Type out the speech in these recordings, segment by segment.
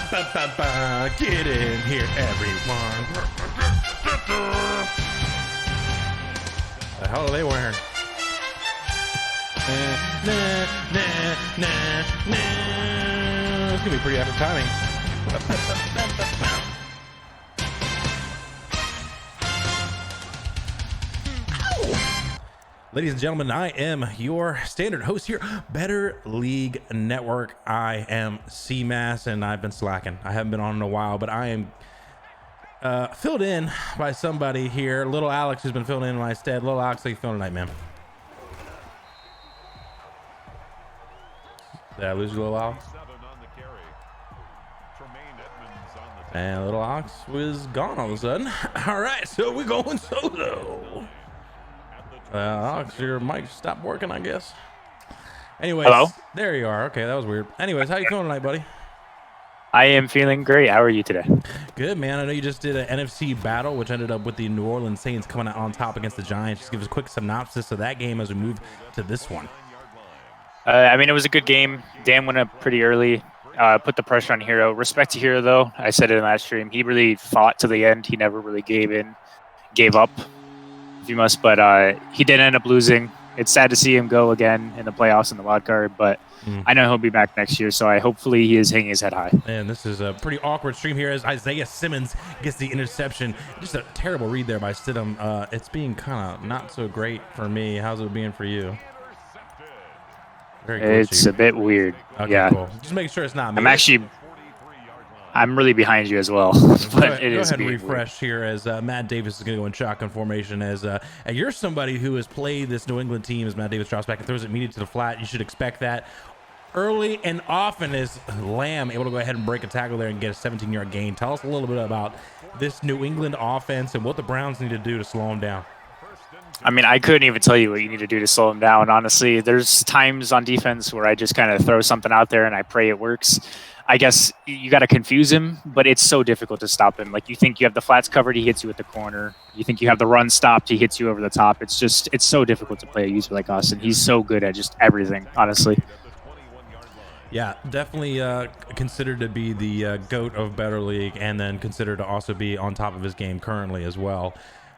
Get in here, everyone. The hell are they wearing? It's gonna be pretty epic timing. Ladies and gentlemen, I am your standard host here, Better League Network. I am CMass, and I've been slacking. I haven't been on in a while, but I am filled in by somebody here. Little Alex has been filled in my stead. Little Alex, how you feeling tonight, man? Did I lose you, Little Alex? And Little Alex was gone all of a sudden. All right, so we're going solo. Alex, your mic stopped working, I guess. Anyways, hello. There you are. Okay, that was weird. Anyways, how you feeling tonight, buddy? I am feeling great. How are you today? Good, man. I know you just did an NFC battle, which ended up with the New Orleans Saints coming out on top against the Giants. Just give us a quick synopsis of that game as we move to this one. I mean, it was a good game. Dan went up pretty early, put the pressure on Hero. Respect to Hero, though. I said it in that stream. He really fought to the end. He never really gave up, if you must. But he did end up losing. It's sad to see him go again in the playoffs in the wild card, but I know he'll be back next year, so hopefully he is hanging his head high. And this is a pretty awkward stream here as Isaiah Simmons gets the interception. Just a terrible read there by Stidham. It's being kind of not so great for me. How's it being for you? Very glitchy. It's a bit weird. Okay, yeah. Cool. Just make sure it's not me. I'm really behind you as well, but it is. Go ahead and refresh weird. Here as Matt Davis is going to go in shotgun formation. As and you're somebody who has played this New England team as Matt Davis drops back and throws it immediately to the flat. You should expect that early and often. Is Lamb able to go ahead and break a tackle there and get a 17-yard gain? Tell us a little bit about this New England offense and what the Browns need to do to slow them down. I mean, I couldn't even tell you what you need to do to slow him down, honestly. There's times on defense where I just kind of throw something out there and I pray it works. I guess you got to confuse him, but it's so difficult to stop him. Like, you think you have the flats covered, he hits you at the corner. You think you have the run stopped, he hits you over the top. It's so difficult to play a user like Austin. He's so good at just everything, honestly. Yeah, definitely considered to be the GOAT of Better League, and then considered to also be on top of his game currently as well.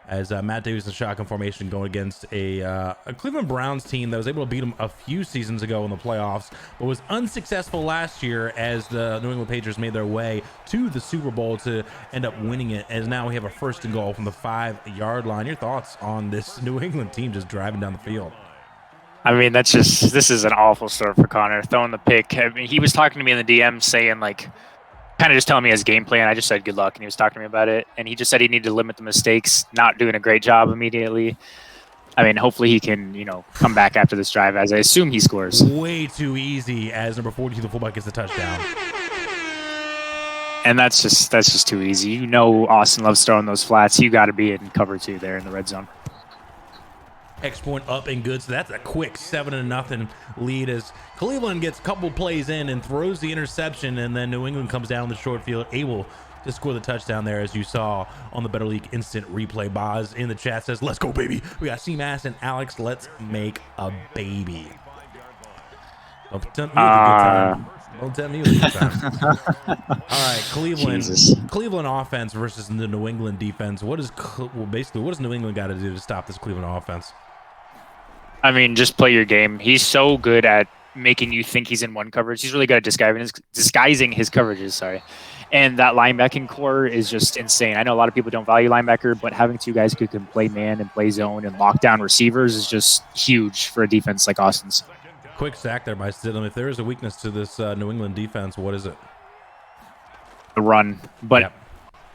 As Matt Davis in shotgun formation going against a Cleveland Browns team that was able to beat him a few seasons ago in the playoffs, but was unsuccessful last year as the New England Patriots made their way to the Super Bowl to end up winning it. As now we have a 1st and goal from the 5-yard line. Your thoughts on this New England team just driving down the field? I mean, this is an awful start for Connor, throwing the pick. I mean, he was talking to me in the DM saying, like, kind of just telling me his game plan. I just said good luck, and he was talking to me about it. And he just said he needed to limit the mistakes, not doing a great job immediately. I mean, hopefully he can, come back after this drive, as I assume he scores. Way too easy as number 42, the fullback, gets the touchdown. And that's just too easy. Austin loves throwing those flats. You got to be in cover 2 there in the red zone. X point up and good, so that's a quick 7-0 lead as Cleveland gets a couple plays in and throws the interception, and then New England comes down the short field, able to score the touchdown there, as you saw on the Better League instant replay. Boz in the chat says, "Let's go, baby." We got CMass and Alex. Let's make a baby. Don't tempt me with a good time. Don't tempt me with a good time. All right, Cleveland offense versus the New England defense. What does New England got to do to stop this Cleveland offense? I mean, just play your game. He's so good at making you think he's in one coverage. He's really good at disguising his coverages, sorry. And that linebacking core is just insane. I know a lot of people don't value linebacker, but having 2 guys who can play man and play zone and lock down receivers is just huge for a defense like Austin's. Quick sack there by Stidham. If there is a weakness to this New England defense, what is it? The run. But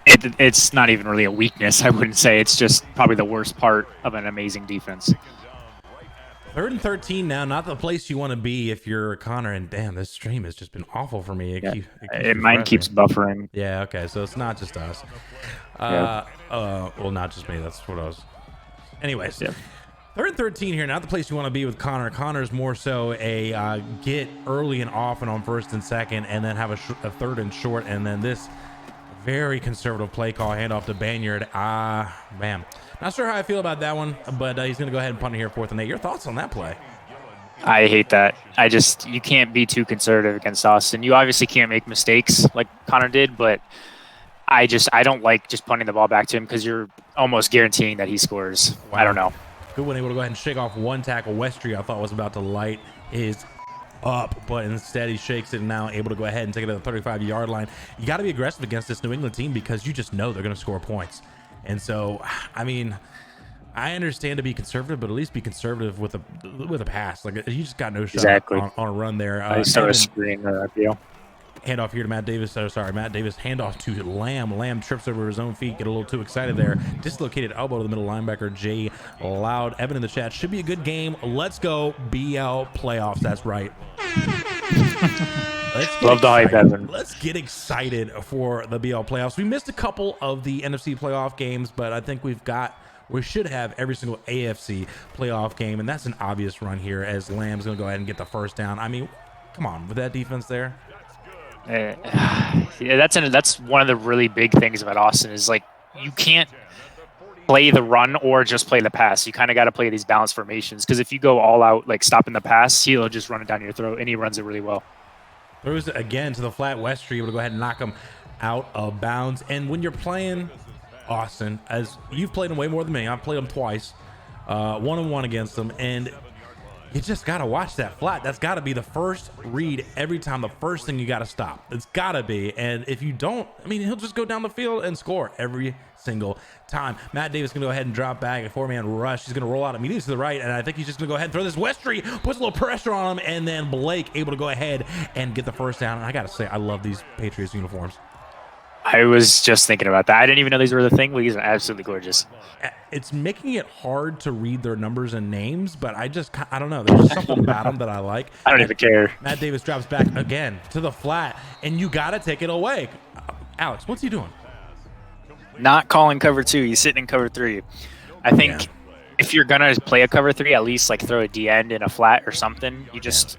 it's not even really a weakness, I wouldn't say. It's just probably the worst part of an amazing defense. 3rd and 13 now, not the place you want to be if you're Connor. And damn, this stream has just been awful for me. Mine keeps buffering. Yeah, okay, so it's not just us. Well, not just me. That's what I was. Anyways, 3rd and 13 here, not the place you want to be with Connor. Connor's more so a get early and often on 1st and 2nd, and then have a 3rd and short, and then this very conservative play call, handoff to Banyard. Man. Not sure how I feel about that one, but he's going to go ahead and punt it here 4th and 8. Your thoughts on that play? I hate that. You can't be too conservative against Austin. You obviously can't make mistakes like Connor did, but I don't like just punting the ball back to him because you're almost guaranteeing that he scores. Wow. I don't know. Good one, able to go ahead and shake off one tackle. Westry, I thought, was about to light his up, but instead he shakes it and now able to go ahead and take it to the 35-yard line. You got to be aggressive against this New England team because you just know they're going to score points. And so, I mean, I understand to be conservative, but at least be conservative with a pass. Like, you just got no shot Exactly. on a run there. I start a screen RPO. Handoff here to Matt Davis. Matt Davis handoff to Lamb. Lamb trips over his own feet, get a little too excited there. Dislocated elbow to the middle linebacker, Jay Loud. Evan in the chat. Should be a good game. Let's go BL playoffs. That's right. Love the hype, Evan. Let's get excited for the BL playoffs. We missed a couple of the NFC playoff games, but I think we should have every single AFC playoff game, and that's an obvious run here as Lamb's going to go ahead and get the first down. I mean, come on, with that defense there. Yeah, that's one of the really big things about Austin is like you can't play the run or just play the pass. You kind of got to play these balanced formations because if you go all out like stopping the pass, he'll just run it down your throat, and he runs it really well. Throws it again to the flat. Westry able to go ahead and knock him out of bounds. And when you're playing Austin, as you've played him way more than me, I've played him twice, 1-on-1 against them, and you just got to watch that flat. That's got to be the first read every time, the first thing you got to stop. It's got to be. And if you don't, I mean, he'll just go down the field and score every single time. Matt Davis going to go ahead and drop back, a four-man rush. He's going to roll out immediately to the right, and I think he's just going to go ahead and throw this. Westry puts a little pressure on him, and then Blake able to go ahead and get the first down. And I got to say, I love these Patriots uniforms. I was just thinking about that. I didn't even know these were the thing. These are absolutely gorgeous. It's making it hard to read their numbers and names, but I don't know. There's just something about them that I like. I don't even care. Matt Davis drops back again to the flat, and you got to take it away. Alex, what's he doing? Not calling cover 2. He's sitting in cover 3. I think if you're going to play a cover 3, at least like throw a D end in a flat or something.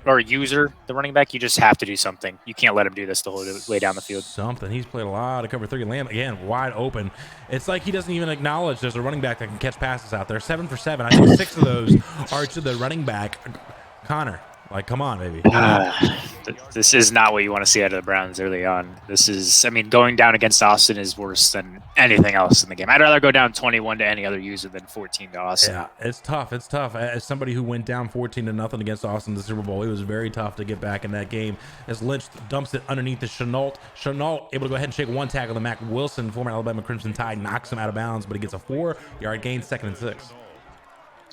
Or a user, the running back, you just have to do something. You can't let him do this the whole way down the field. Something. He's played a lot of cover 3. Lamb, again, wide open. It's like he doesn't even acknowledge there's a running back that can catch passes out there. 7 for 7. I think 6 of those are to the running back, Connor. Like, come on, baby. This is not what you want to see out of the Browns early on. Going down against Austin is worse than anything else in the game. I'd rather go down 21 to any other user than 14 to Austin. Yeah, it's tough. It's tough. As somebody who went down 14-0 against Austin in the Super Bowl, it was very tough to get back in that game. As Lynch dumps it underneath the Chenault. Chenault able to go ahead and shake one tackle to Mac Wilson, former Alabama Crimson Tide, knocks him out of bounds, but he gets a 4-yard gain, 2nd and 6.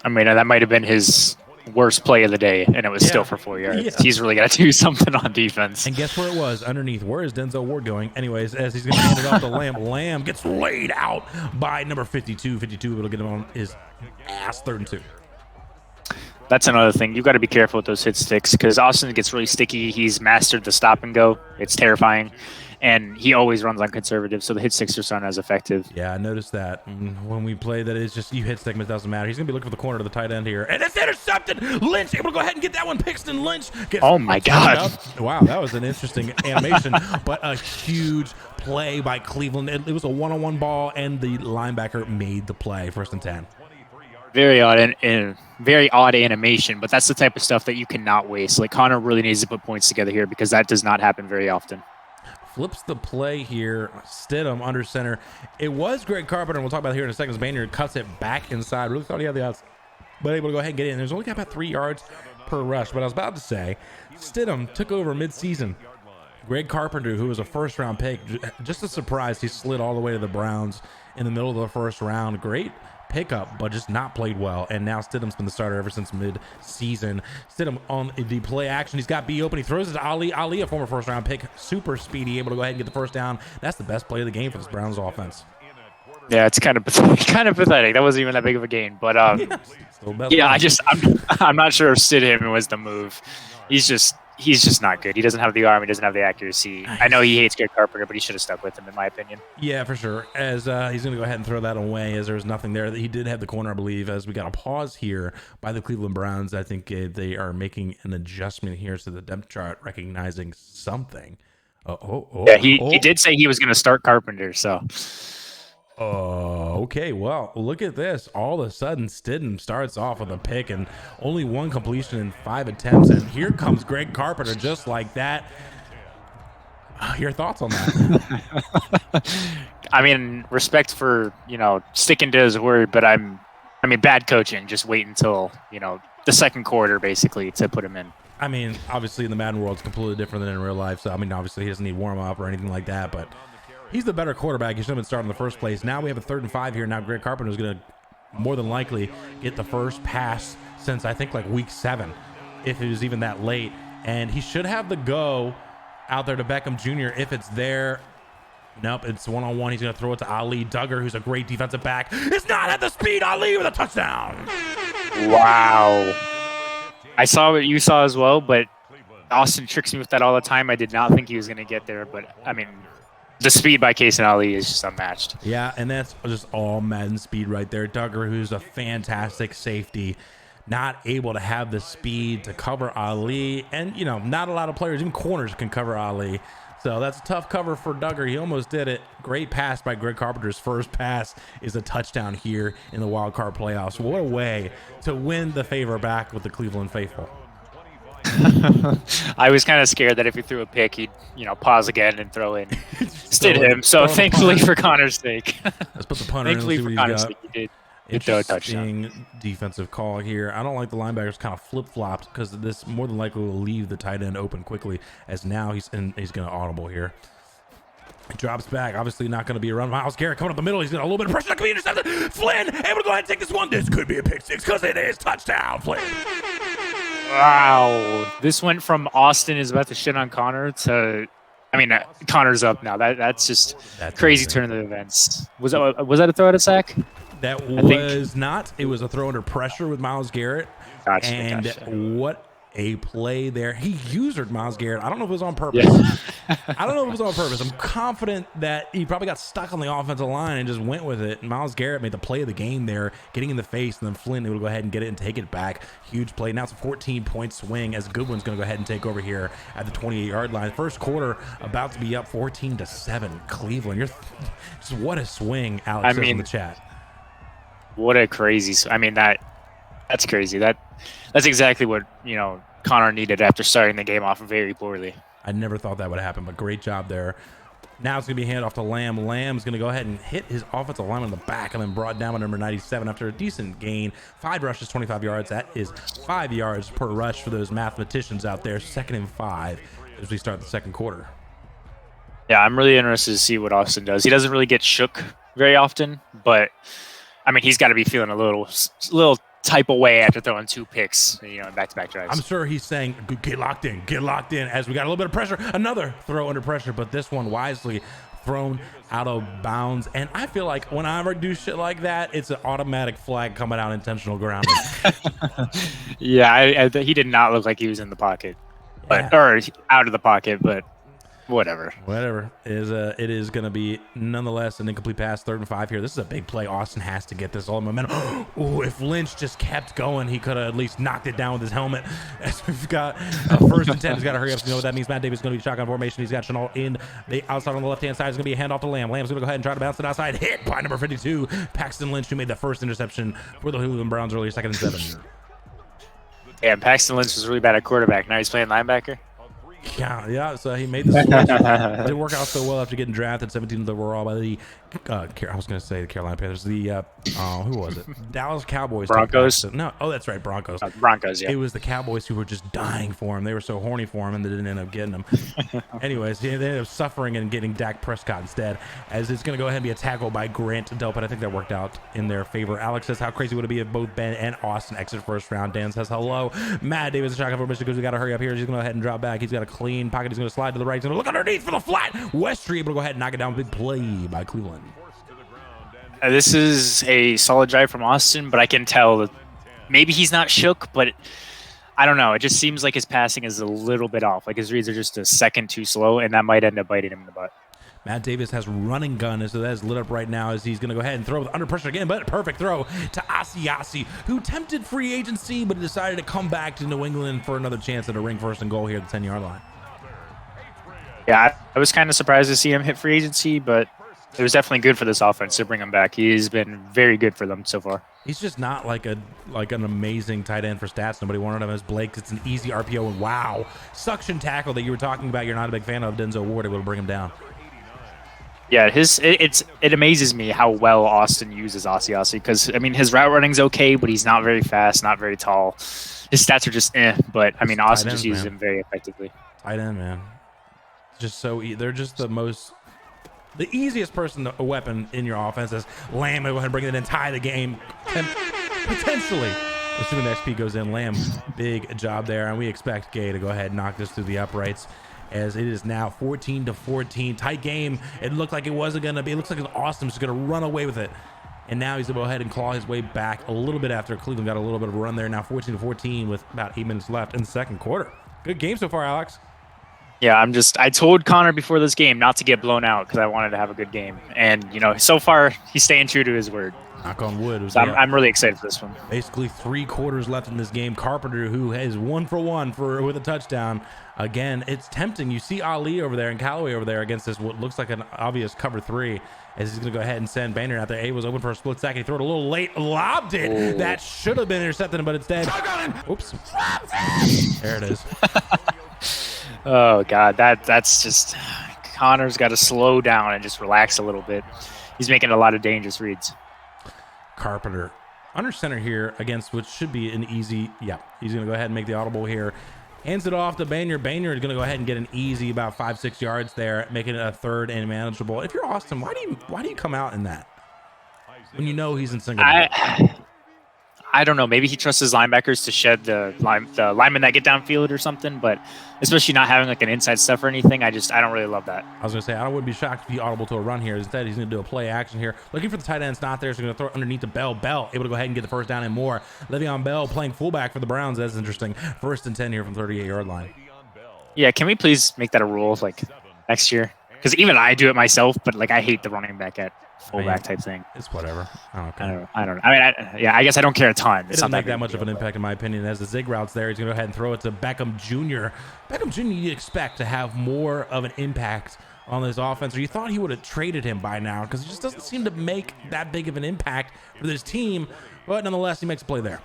I mean, that might have been his worst play of the day, and it was still for 4 yards. Yeah. He's really got to do something on defense. And guess where it was? Underneath. Where is Denzel Ward going? Anyways, as he's going to hand it off to Lamb. Lamb gets laid out by number 52. 52 will get him on his ass. 3rd and 2. That's another thing. You've got to be careful with those hit sticks because Austin gets really sticky. He's mastered the stop and go. It's terrifying. And he always runs on conservative, so the hit sticks just aren't as effective. Yeah, I noticed that. When we play that, it's just you hit stick, it doesn't matter. He's going to be looking for the corner to the tight end here. And it's intercepted! Lynch able to go ahead and get that one. Paxton Lynch gets oh, my God. Wow, that was an interesting animation, but a huge play by Cleveland. It was a one-on-one ball, and the linebacker made the play. 1st and 10. Very odd and very odd animation, but that's the type of stuff that you cannot waste. Like, Connor really needs to put points together here because that does not happen very often. Flips the play here. Stidham under center. It was Greg Carpenter, and we'll talk about it here in a second. Banyard cuts it back inside. Really thought he had the outs, but able to go ahead and get in. There's only got about 3 yards per rush, but I was about to say, Stidham took over mid-season. Greg Carpenter, who was a first-round pick, just a surprise. He slid all the way to the Browns in the middle of the first round. Great pickup, but just not played well. And now Stidham's been the starter ever since mid-season. Stidham on the play action. He's got B open. He throws it to Ali. Ali, a former first-round pick, super speedy, able to go ahead and get the first down. That's the best play of the game for this Browns offense. Yeah, it's kind of pathetic. That wasn't even that big of a gain, but I'm not sure if Stidham was the move. He's just not good. He doesn't have the arm. He doesn't have the accuracy. I know he hates Greg Carpenter, but he should have stuck with him, in my opinion. Yeah, for sure. As he's going to go ahead and throw that away, as there's nothing there. He did have the corner, I believe. As we got a pause here by the Cleveland Browns, I think they are making an adjustment here to the depth chart, recognizing something. Yeah, he did say he was going to start Carpenter, so. Oh, okay. Well, look at this. All of a sudden, Stidham starts off with a pick and only one completion in 5 attempts. And here comes Greg Carpenter just like that. Your thoughts on that? I mean, respect for, sticking to his word, but bad coaching. Just wait until, the second quarter basically to put him in. I mean, obviously in the Madden world, it's completely different than in real life. So, I mean, obviously he doesn't need warm up or anything like that, but he's the better quarterback. He should have been starting in the first place. Now we have a 3rd and 5 here. Now Greg Carpenter is going to more than likely get the first pass since I think like week 7, if it was even that late. And he should have the go out there to Beckham Jr. if it's there. Nope, it's one-on-one. He's going to throw it to Ali Duggar, who's a great defensive back. It's not at the speed. Ali with a touchdown. Wow. I saw what you saw as well, but Austin tricks me with that all the time. I did not think he was going to get there, but I mean, the speed by Casey Ali is just unmatched. Yeah, and that's just all Madden speed right there. Duggar, who's a fantastic safety, not able to have the speed to cover Ali. And, not a lot of players, even corners, can cover Ali. So that's a tough cover for Duggar. He almost did it. Great pass by Greg Carpenter's first pass is a touchdown here in the wild card playoffs. What a way to win the favor back with the Cleveland faithful. I was kind of scared that if he threw a pick, he'd, pause again and throw in Stidham. So thankfully for Connor's sake. Let's put the punter thankfully in. for Connor's sake, he did. Interesting defensive call here. I don't like the linebackers kind of flip-flopped because this more than likely will leave the tight end open quickly, as now he's going to audible here. He drops back. Obviously not going to be around. Myles Garrett coming up the middle. He's got a little bit of pressure. That could be intercepted. Flynn able to go ahead and take this one. This could be a pick six because it is touchdown. Flynn. Wow. This went from Austin is about to shit on Connor to, Connor's up now. That's crazy turn of events. Was that a throw at a sack? That was not. It was a throw under pressure with Myles Garrett. Gotcha. What a play there. He usered Myles Garrett. I don't know if it was on purpose. Yeah. I don't know if it was on purpose. I'm confident that he probably got stuck on the offensive line and just went with it. And Myles Garrett made the play of the game there, getting in the face, and then Flynn able to go ahead and get it and take it back. Huge play. Now it's a 14-point swing as Goodwin's going to go ahead and take over here at the 28-yard line. First quarter about to be up 14-7. Cleveland. Just what a swing, Alex says in the chat. What a crazy! That's crazy. That's exactly what Connor needed after starting the game off very poorly. I never thought that would happen, but great job there. Now it's going to be handed off to Lamb. Lamb's going to go ahead and hit his offensive lineman in the back and then brought down by number 97 after a decent gain. 5 rushes, 25 yards. That is 5 yards per rush for those mathematicians out there. 2nd and 5 as we start the second quarter. Yeah, I'm really interested to see what Austin does. He doesn't really get shook very often, but he's got to be feeling a little type of way after throwing 2 picks, in back-to-back drives. I'm sure he's saying, get locked in, as we got a little bit of pressure. Another throw under pressure, but this one wisely thrown out of bounds. And I feel like when I ever do shit like that, it's an automatic flag coming out, intentional grounding. Yeah, he did not look like he was in the pocket, or out of the pocket, but whatever. It is going to be nonetheless an incomplete pass. 3rd and 5 here. This is a big play. Austin has to get this all momentum. Ooh, if Lynch just kept going, he could have at least knocked it down with his helmet. As we've got 1st and 10. He's got to hurry up. You know what that means. Matt Davis is going to be shotgun formation. He's got Chenault in the outside on the left-hand side. It's going to be a handoff to Lamb. Lamb's going to go ahead and try to bounce it outside. Hit by number 52, Paxton Lynch, who made the first interception for the Cleveland Browns earlier. 2nd and 7. Yeah, Paxton Lynch was really bad at quarterback. Now he's playing linebacker. Yeah. So he made the switch. It didn't work out so well after getting drafted 17th overall by the I was going to say the Carolina Panthers. The who was it? Dallas Cowboys. Broncos. No. Oh, that's right, Broncos. Broncos. Yeah. It was the Cowboys who were just dying for him. They were so horny for him, and they didn't end up getting him. Anyways, they ended up suffering and getting Dak Prescott instead. As it's going to go ahead and be a tackle by Grant Delpit. I think that worked out in their favor. Alex says, "How crazy would it be if both Ben and Austin exit first round?" Dan says, "Hello." Matt Davis, shotgun formation because we got to hurry up here. He's going to go ahead and drop back. He's got a clean pocket. He's going to slide to the right. He's going to look underneath for the flat. Westry able to go ahead and knock it down. Big play by Cleveland. This is a solid drive from Austin, but I can tell that maybe he's not shook, but I don't know. It just seems like his passing is a little bit off. Like his reads are just a second too slow, and that might end up biting him in the butt. Matt Davis has running gun, so that is lit up right now as he's going to go ahead and throw with under pressure again, but perfect throw to Asiasi, who tempted free agency, but decided to come back to New England for another chance at a ring 1st and goal here at the 10-yard line. Yeah, I was kind of surprised to see him hit free agency, but it was definitely good for this offense to bring him back. He's been very good for them so far. He's just not like an amazing tight end for stats. Nobody wanted him as Blake. It's an easy RPO, and wow, suction tackle that you were talking about. You're not a big fan of Denzel Ward able to bring him down. Yeah, it amazes me how well Austin uses Ossie because I mean his route running's okay, but he's not very fast, not very tall. His stats are just but I mean Austin just uses him very effectively. Tight end, man, just they're just the easiest a weapon in your offense is Lamb. Go ahead and bring it in, tie the game, potentially. Assuming the XP goes in, Lamb, big job there, and we expect Gay to go ahead and knock this through the uprights. As it is now 14-14, tight game. It looked like it wasn't gonna be. It looks like Austin's gonna run away with it, and now he's gonna go ahead and claw his way back a little bit after Cleveland got a little bit of a run there. Now 14-14 with about 8 minutes left in the second quarter. Good game so far, Alex. Yeah, I told Connor before this game not to get blown out because I wanted to have a good game, and so far he's staying true to his word. Knock on wood. So I'm really excited for this one. Basically 3 quarters left in this game. Carpenter, who is 1 for 1 with a touchdown. Again, it's tempting. You see Ali over there and Callaway over there against this what looks like an obvious cover 3 as he's going to go ahead and send Banner out there. A was open for a split second. He threw it a little late. Lobbed it. Ooh. That should have been intercepted, but instead. Oops. There it is. Oh, God. That's just... Connor's got to slow down and just relax a little bit. He's making a lot of dangerous reads. Carpenter under center here against what should be an easy. Yeah, he's going to go ahead and make the audible here. Hands it off to Banner. Banner is going to go ahead and get an easy about 5-6 yards there, making it a 3rd and manageable. If you're Austin, why do you come out in that when you know he's in single? I don't know. Maybe he trusts his linebackers to shed the linemen that get downfield or something. But especially not having like an inside stuff or anything, I don't really love that. I was gonna say I wouldn't be shocked if he audible to a run here. Instead, he's gonna do a play action here, looking for the tight end. It's not there, so he's gonna throw it underneath to Bell. Bell able to go ahead and get the first down and more. Le'Veon Bell playing fullback for the Browns. That's interesting. 1st and 10 here from 38-yard line. Yeah, can we please make that a rule like next year? Because even I do it myself, but like I hate the running back at fullback type thing. It's whatever. I don't care. I don't know. I mean, I guess I don't care a ton. It doesn't make that much of an impact in my opinion. As the zig routes there, he's going to go ahead and throw it to Beckham Jr. Beckham Jr. you'd expect to have more of an impact on this offense, or you thought he would have traded him by now because he just doesn't seem to make that big of an impact for this team. But nonetheless, he makes a play there.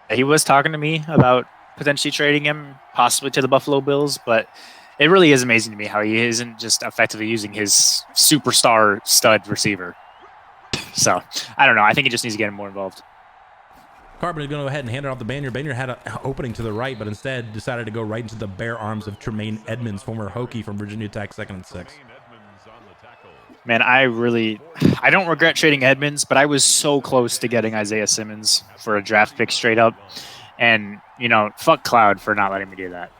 He was talking to me about potentially trading him, possibly to the Buffalo Bills, but it really is amazing to me how he isn't just effectively using his superstar stud receiver. So, I don't know. I think he just needs to get him more involved. Carpenter's going to go ahead and hand it off to Banner. Banner had an opening to the right, but instead decided to go right into the bare arms of Tremaine Edmonds, former Hokie from Virginia Tech, 2nd and 6. Man, I don't regret trading Edmonds, but I was so close to getting Isaiah Simmons for a draft pick straight up. And, fuck Cloud for not letting me do that.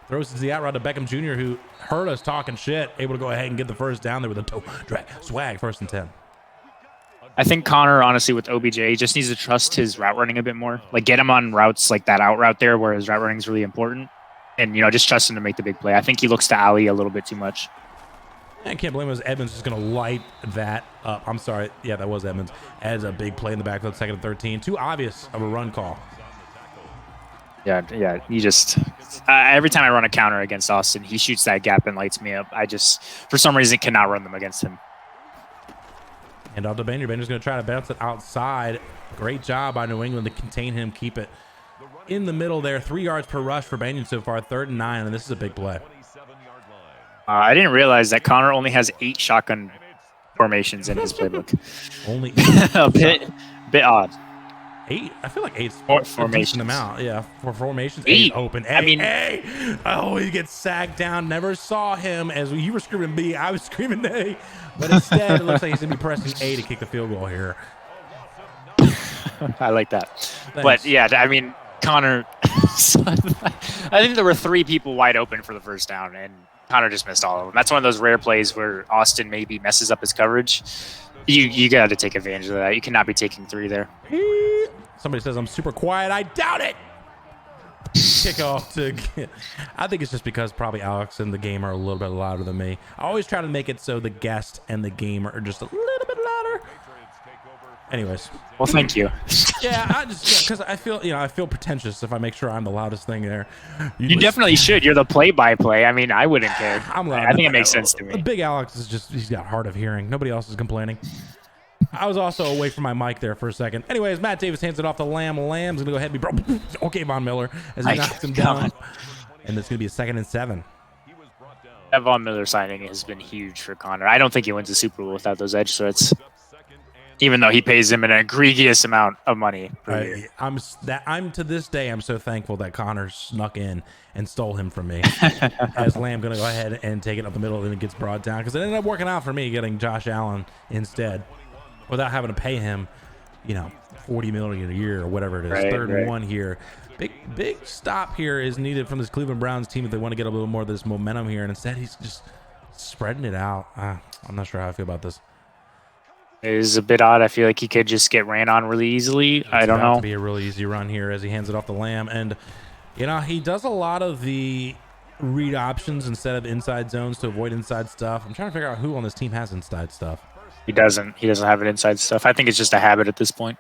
Throws to the out route to Beckham Jr., who heard us talking shit, able to go ahead and get the first down there with a toe drag swag, 1st and 10. I think Connor, honestly, with OBJ, just needs to trust his route running a bit more. Like, get him on routes like that out route there where his route running is really important. And, just trust him to make the big play. I think he looks to Ali a little bit too much. I can't blame him as Edmonds is going to light that up. I'm sorry. Yeah, that was Edmonds. As a big play in the backfield, 2nd and 13. Too obvious of a run call. Yeah. He just every time I run a counter against Austin, he shoots that gap and lights me up. I just, for some reason, cannot run them against him. And off to Banner. Banner's going to try to bounce it outside. Great job by New England to contain him, keep it in the middle there. 3 yards per rush for Banner so far, 3rd and 9, and this is a big play. I didn't realize that Connor only has 8 shotgun formations in his playbook. Only a bit odd. 8? I feel like 8's formations. Amount. Yeah, for formations. 8 open. A. Oh, he gets sagged down. Never saw him as you were screaming B. I was screaming A. But instead, it looks like he's going to be pressing A to kick the field goal here. I like that. Thanks. But yeah, I mean, Connor. I think there were 3 people wide open for the first down, and Connor just missed all of them. That's one of those rare plays where Austin maybe messes up his coverage. You got to take advantage of that. You cannot be taking 3 there. Somebody says I'm super quiet. I doubt it. Kickoff to. I think it's just because probably Alex and the game are a little bit louder than me. I always try to make it so the guest and the game are just a little bit louder. Anyways. Well, thank you. Yeah, I just because I feel pretentious if I make sure I'm the loudest thing there. You definitely should. You're the play-by-play. I mean, I wouldn't care. I'm loud. I think it makes sense to me. Big Alex is he's got hard of hearing. Nobody else is complaining. I was also away from my mic there for a second. Anyways, Matt Davis hands it off to Lamb. Lamb's gonna go ahead and be okay, Von Miller as he knocks him down, and it's gonna be a 2nd and 7. That Von Miller signing has been huge for Connor. I don't think he wins the Super Bowl without those edge threats. Even though he pays him an egregious amount of money per year. I'm to this day, I'm so thankful that Connor snuck in and stole him from me. As Lamb gonna go ahead and take it up the middle, and it gets brought down because it ended up working out for me getting Josh Allen instead, without having to pay him, $40 million a year or whatever it is. Third and 1 here. Big stop here is needed from this Cleveland Browns team if they want to get a little more of this momentum here, and instead he's just spreading it out. I'm not sure how I feel about this. It is a bit odd. I feel like he could just get ran on really easily. I don't know. To be a really easy run here as he hands it off to Lamb, and he does a lot of the read options instead of inside zones to avoid inside stuff. I'm trying to figure out who on this team has inside stuff. He doesn't have it inside stuff. I think it's just a habit at this point.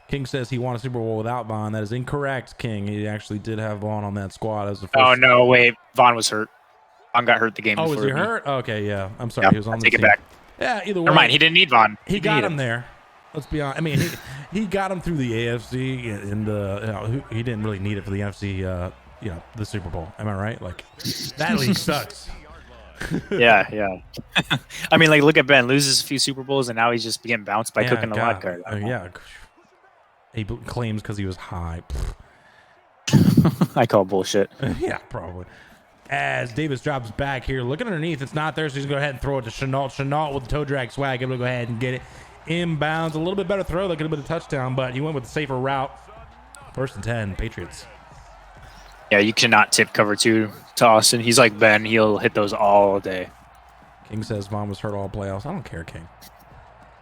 King says he won a Super Bowl without Vaughn. That is incorrect, King. He actually did have Vaughn on that squad as the first. Oh no, wait. Vaughn was hurt. Vaughn got hurt the game before. Was he hurt? Okay, yeah. I'm sorry. He was on the team. Take it back. Yeah, either way. Never mind. He didn't need Vaughn. He got him there. Let's be honest. I mean, he got him through the AFC, and he didn't really need it for the NFC. The Super Bowl. Am I right? Like that league sucks. Yeah. I mean, look at Ben. Loses a few Super Bowls, and now he's just getting bounced by cooking the wild card. Yeah. He claims because he was high. I call bullshit. Yeah, probably. As Davis drops back here, looking underneath, it's not there, so he's going to go ahead and throw it to Chenault. Chenault with the toe drag swag, able to go ahead and get it inbounds. A little bit better throw, that could have been a touchdown, but he went with the safer route. 1st and 10, Patriots. Yeah, you cannot tip cover 2 to Austin. He's like Ben. He'll hit those all day. King says Vaughn was hurt all playoffs. I don't care, King.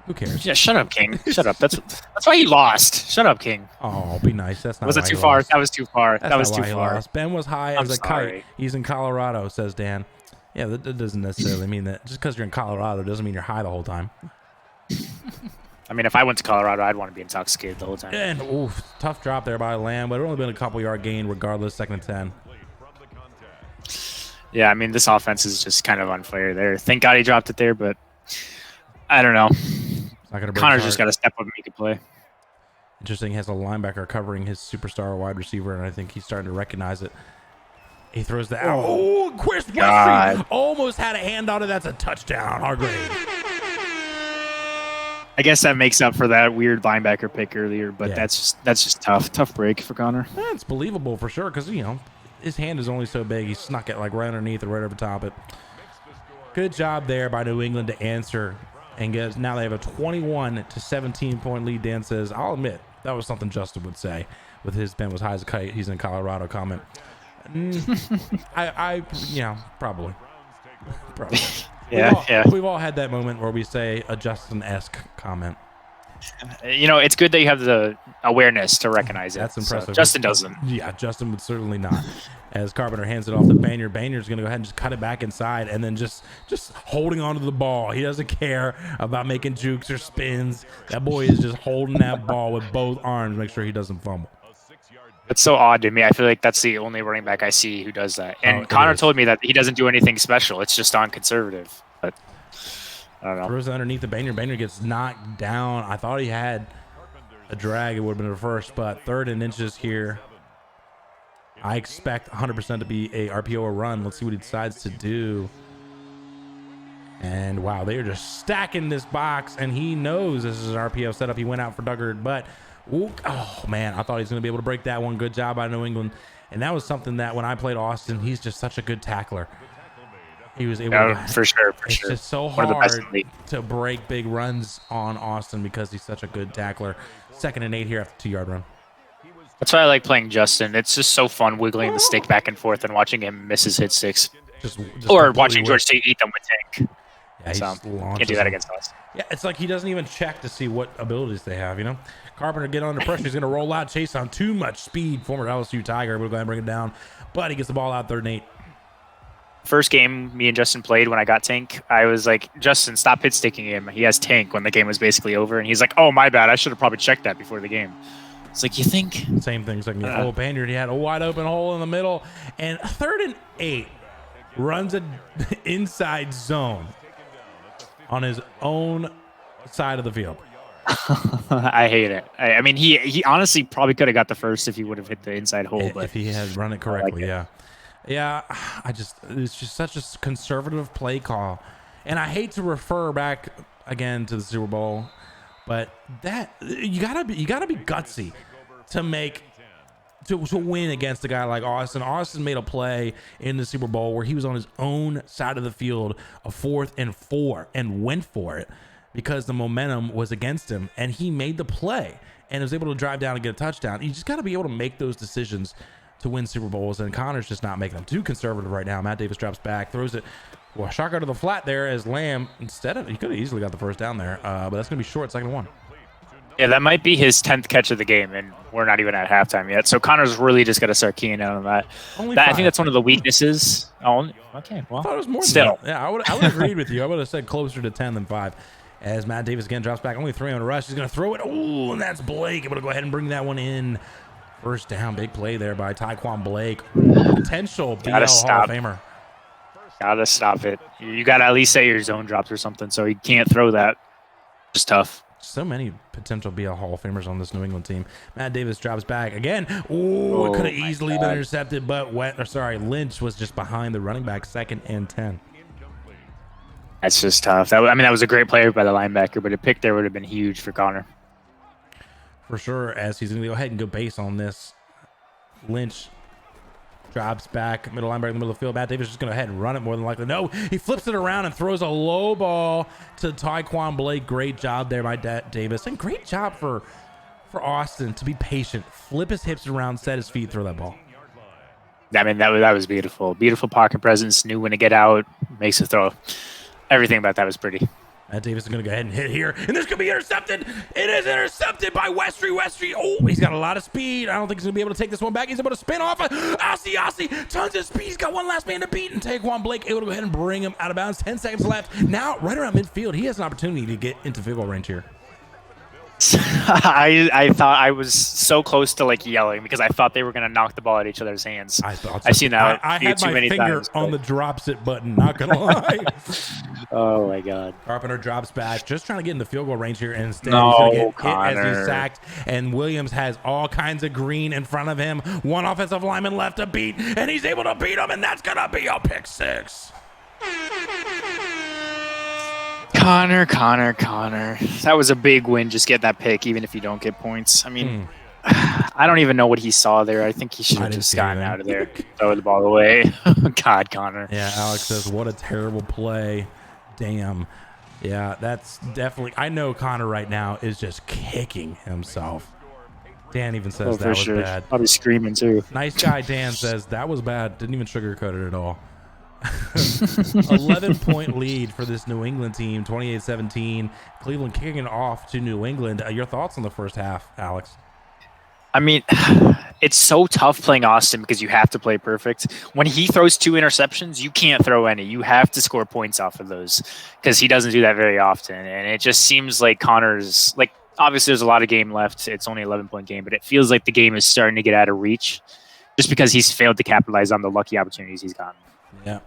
Who cares? Yeah, shut up, King. Shut up. That's why he lost. Shut up, King. Oh, be nice. That's not. Was it too far? That was too far. That was too far. Ben was high as a kite. He's in Colorado, says Dan. Yeah, that doesn't necessarily mean that just because you're in Colorado doesn't mean you're high the whole time. I mean, if I went to Colorado, I'd want to be intoxicated the whole time. And tough drop there by Lamb, but it would only been a couple yard gain regardless. 2nd and 10. Yeah, I mean, this offense is just kind of unfair there. Thank God he dropped it there, but I don't know. Connor's just got to step up and make a play. Interesting, he has a linebacker covering his superstar wide receiver, and I think he's starting to recognize it. He throws the out. Oh, Chris Westry almost had a hand on it. That's a touchdown. Hargrave. I guess that makes up for that weird linebacker pick earlier, but that's just tough. Tough break for Connor. That's believable for sure because, his hand is only so big. He snuck it like right underneath or right over top it. Good job there by New England to answer. And now they have a 21-17 point lead. Dan says, I'll admit, that was something Justin would say with his Ben was high as a kite. He's in Colorado comment. Probably. Yeah. We've all had that moment where we say a Justin-esque comment. It's good that you have the awareness to recognize it. That's impressive. So Justin doesn't. Yeah, Justin would certainly not. As Carpenter hands it off to Banyard. Banyard's going to go ahead and just cut it back inside and then just holding onto the ball. He doesn't care about making jukes or spins. That boy is just holding that ball with both arms, make sure he doesn't fumble. That's so odd to me. I feel like that's the only running back I see who does that. And Connor told me that he doesn't do anything special. It's just on conservative. But I don't know. Throws it underneath the Banyard. Banyard gets knocked down. I thought he had a drag. It would have been a first, but 3rd and inches here. I expect 100% to be a RPO or run. Let's see what he decides to do. And wow, they are just stacking this box, and he knows this is an RPO setup. He went out for Duggard, but oh man, I thought he was going to be able to break that one. Good job by New England. And that was something that when I played Austin, he's just such a good tackler. He was able to. For sure. It's just so hard to break big runs on Austin because he's such a good tackler. 2nd and 8 here after 2-yard run. That's why I like playing Justin. It's just so fun wiggling the stick back and forth and watching him miss his hit sticks. Or watching George State eat them with Tank. Yeah, so, can't do that against us. Yeah, it's like he doesn't even check to see what abilities they have, Carpenter get under pressure. He's going to roll out, chase on too much speed. Former LSU Tiger. We'll go ahead and bring it down. But he gets the ball out 3rd and 8. first game me and Justin played when I got tank, I was like, Justin, stop hit sticking him. He has tank when the game was basically over. And he's like, oh, my bad. I should have probably checked that before the game. It's like, you think? Same thing. Like, oh, Banyard, he had a wide open hole in the middle. And 3rd and 8 runs an inside zone on his own side of the field. I hate it. I mean, he honestly probably could have got the first if he would have hit the inside hole. But if he had run it correctly, yeah. It's just such a conservative play call. And I hate to refer back again to the Super Bowl, but that you gotta be gutsy to win against a guy like Austin. Austin made a play in the Super Bowl where he was on his own side of the field, a 4th and 4, and went for it because the momentum was against him, and he made the play and was able to drive down and get a touchdown. You just got to be able to make those decisions to win Super Bowls, and Connor's just not making them. Too conservative right now. Matt Davis drops back, throws it. Well, shotgun to the flat there as Lamb, he could have easily got the first down there, but that's going to be short, 2nd and 1. Yeah, that might be his 10th catch of the game, and we're not even at halftime yet. So Connor's really just got to start keying out on that. I think that's one of the weaknesses. Oh, okay. Well, I thought it was more still. Than that. Yeah, I would have agreed with you. I would have said closer to 10 than 5. As Matt Davis again drops back, only 3 on a rush. He's going to throw it. Oh, and that's Blake able to go ahead and bring that one in. First down, big play there by Tyquan Blake. Potential BL Hall of Famer. Gotta stop it. You gotta at least say your zone drops or something, so he can't throw that. It's tough. So many potential BL Hall of Famers on this New England team. Matt Davis drops back again. Ooh, it could have easily been intercepted, but Lynch was just behind the running back, 2nd and 10. That's just tough. That was a great play by the linebacker, but a pick there would have been huge for Connor. For sure, as he's going to go ahead and go base on this. Lynch drops back, middle linebacker in the middle of the field. Matt Davis is just going to go ahead and run it more than likely. No, he flips it around and throws a low ball to Tyquan Blake. Great job there by Davis. And great job for Austin to be patient. Flip his hips around, set his feet, throw that ball. I mean, that was beautiful. Beautiful pocket presence, knew when to get out, makes a throw. Everything about that was pretty. Matt Davis is going to go ahead and hit here, and this could be intercepted. It is intercepted by Westry. Oh, he's got a lot of speed. I don't think he's going to be able to take this one back. He's able to spin off. Aussie, tons of speed. He's got one last man to beat, and Tyquan Blake able to go ahead and bring him out of bounds. 10 seconds left. Now, right around midfield, he has an opportunity to get into field goal range here. I thought I was so close to yelling because I thought they were going to knock the ball out of each other's hands. I've seen that. I had my finger on the drops it button, not going to lie. Oh my God. Carpenter drops back, just trying to get in the field goal range here, and instead he's going to get hit as he's sacked. And Williams has all kinds of green in front of him. One offensive lineman left to beat, and he's able to beat him, and that's going to be a pick 6. Connor. That was a big win. Just get that pick, even if you don't get points. I mean, I don't even know what he saw there. I think he should have just gotten out of there, throw the ball away. God, Connor. Yeah, Alex says, what a terrible play. Damn. Yeah, that's definitely. I know Connor right now is just kicking himself. Dan even says that was bad. Probably screaming too. Nice guy Dan says that was bad. Didn't even sugarcoat it at all. 11-point lead for this New England team, 28-17. Cleveland kicking it off to New England. Your thoughts on the first half, Alex? I mean, it's so tough playing Austin because you have to play perfect. When he throws 2 interceptions, you can't throw any. You have to score points off of those because he doesn't do that very often. And it just seems like Connor's obviously there's a lot of game left. It's only an 11-point game, but it feels like the game is starting to get out of reach just because he's failed to capitalize on the lucky opportunities he's gotten. Yeah.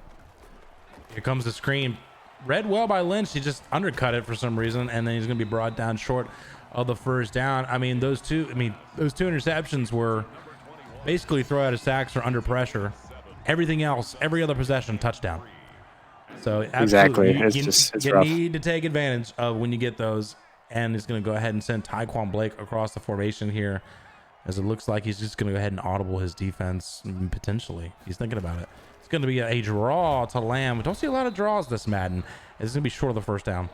Here comes the screen. Read well by Lynch. He just undercut it for some reason, and then he's going to be brought down short of the first down. I mean, those two interceptions were basically throw out of sacks or under pressure. Everything else, every other possession, touchdown. So exactly, you need to take advantage of when you get those. And he's going to go ahead and send Tyquan Blake across the formation here, as it looks like he's just going to go ahead and audible his defense potentially. He's thinking about it. It's going to be a draw to Lamb. We don't see a lot of draws this Madden. It's going to be short of the first down.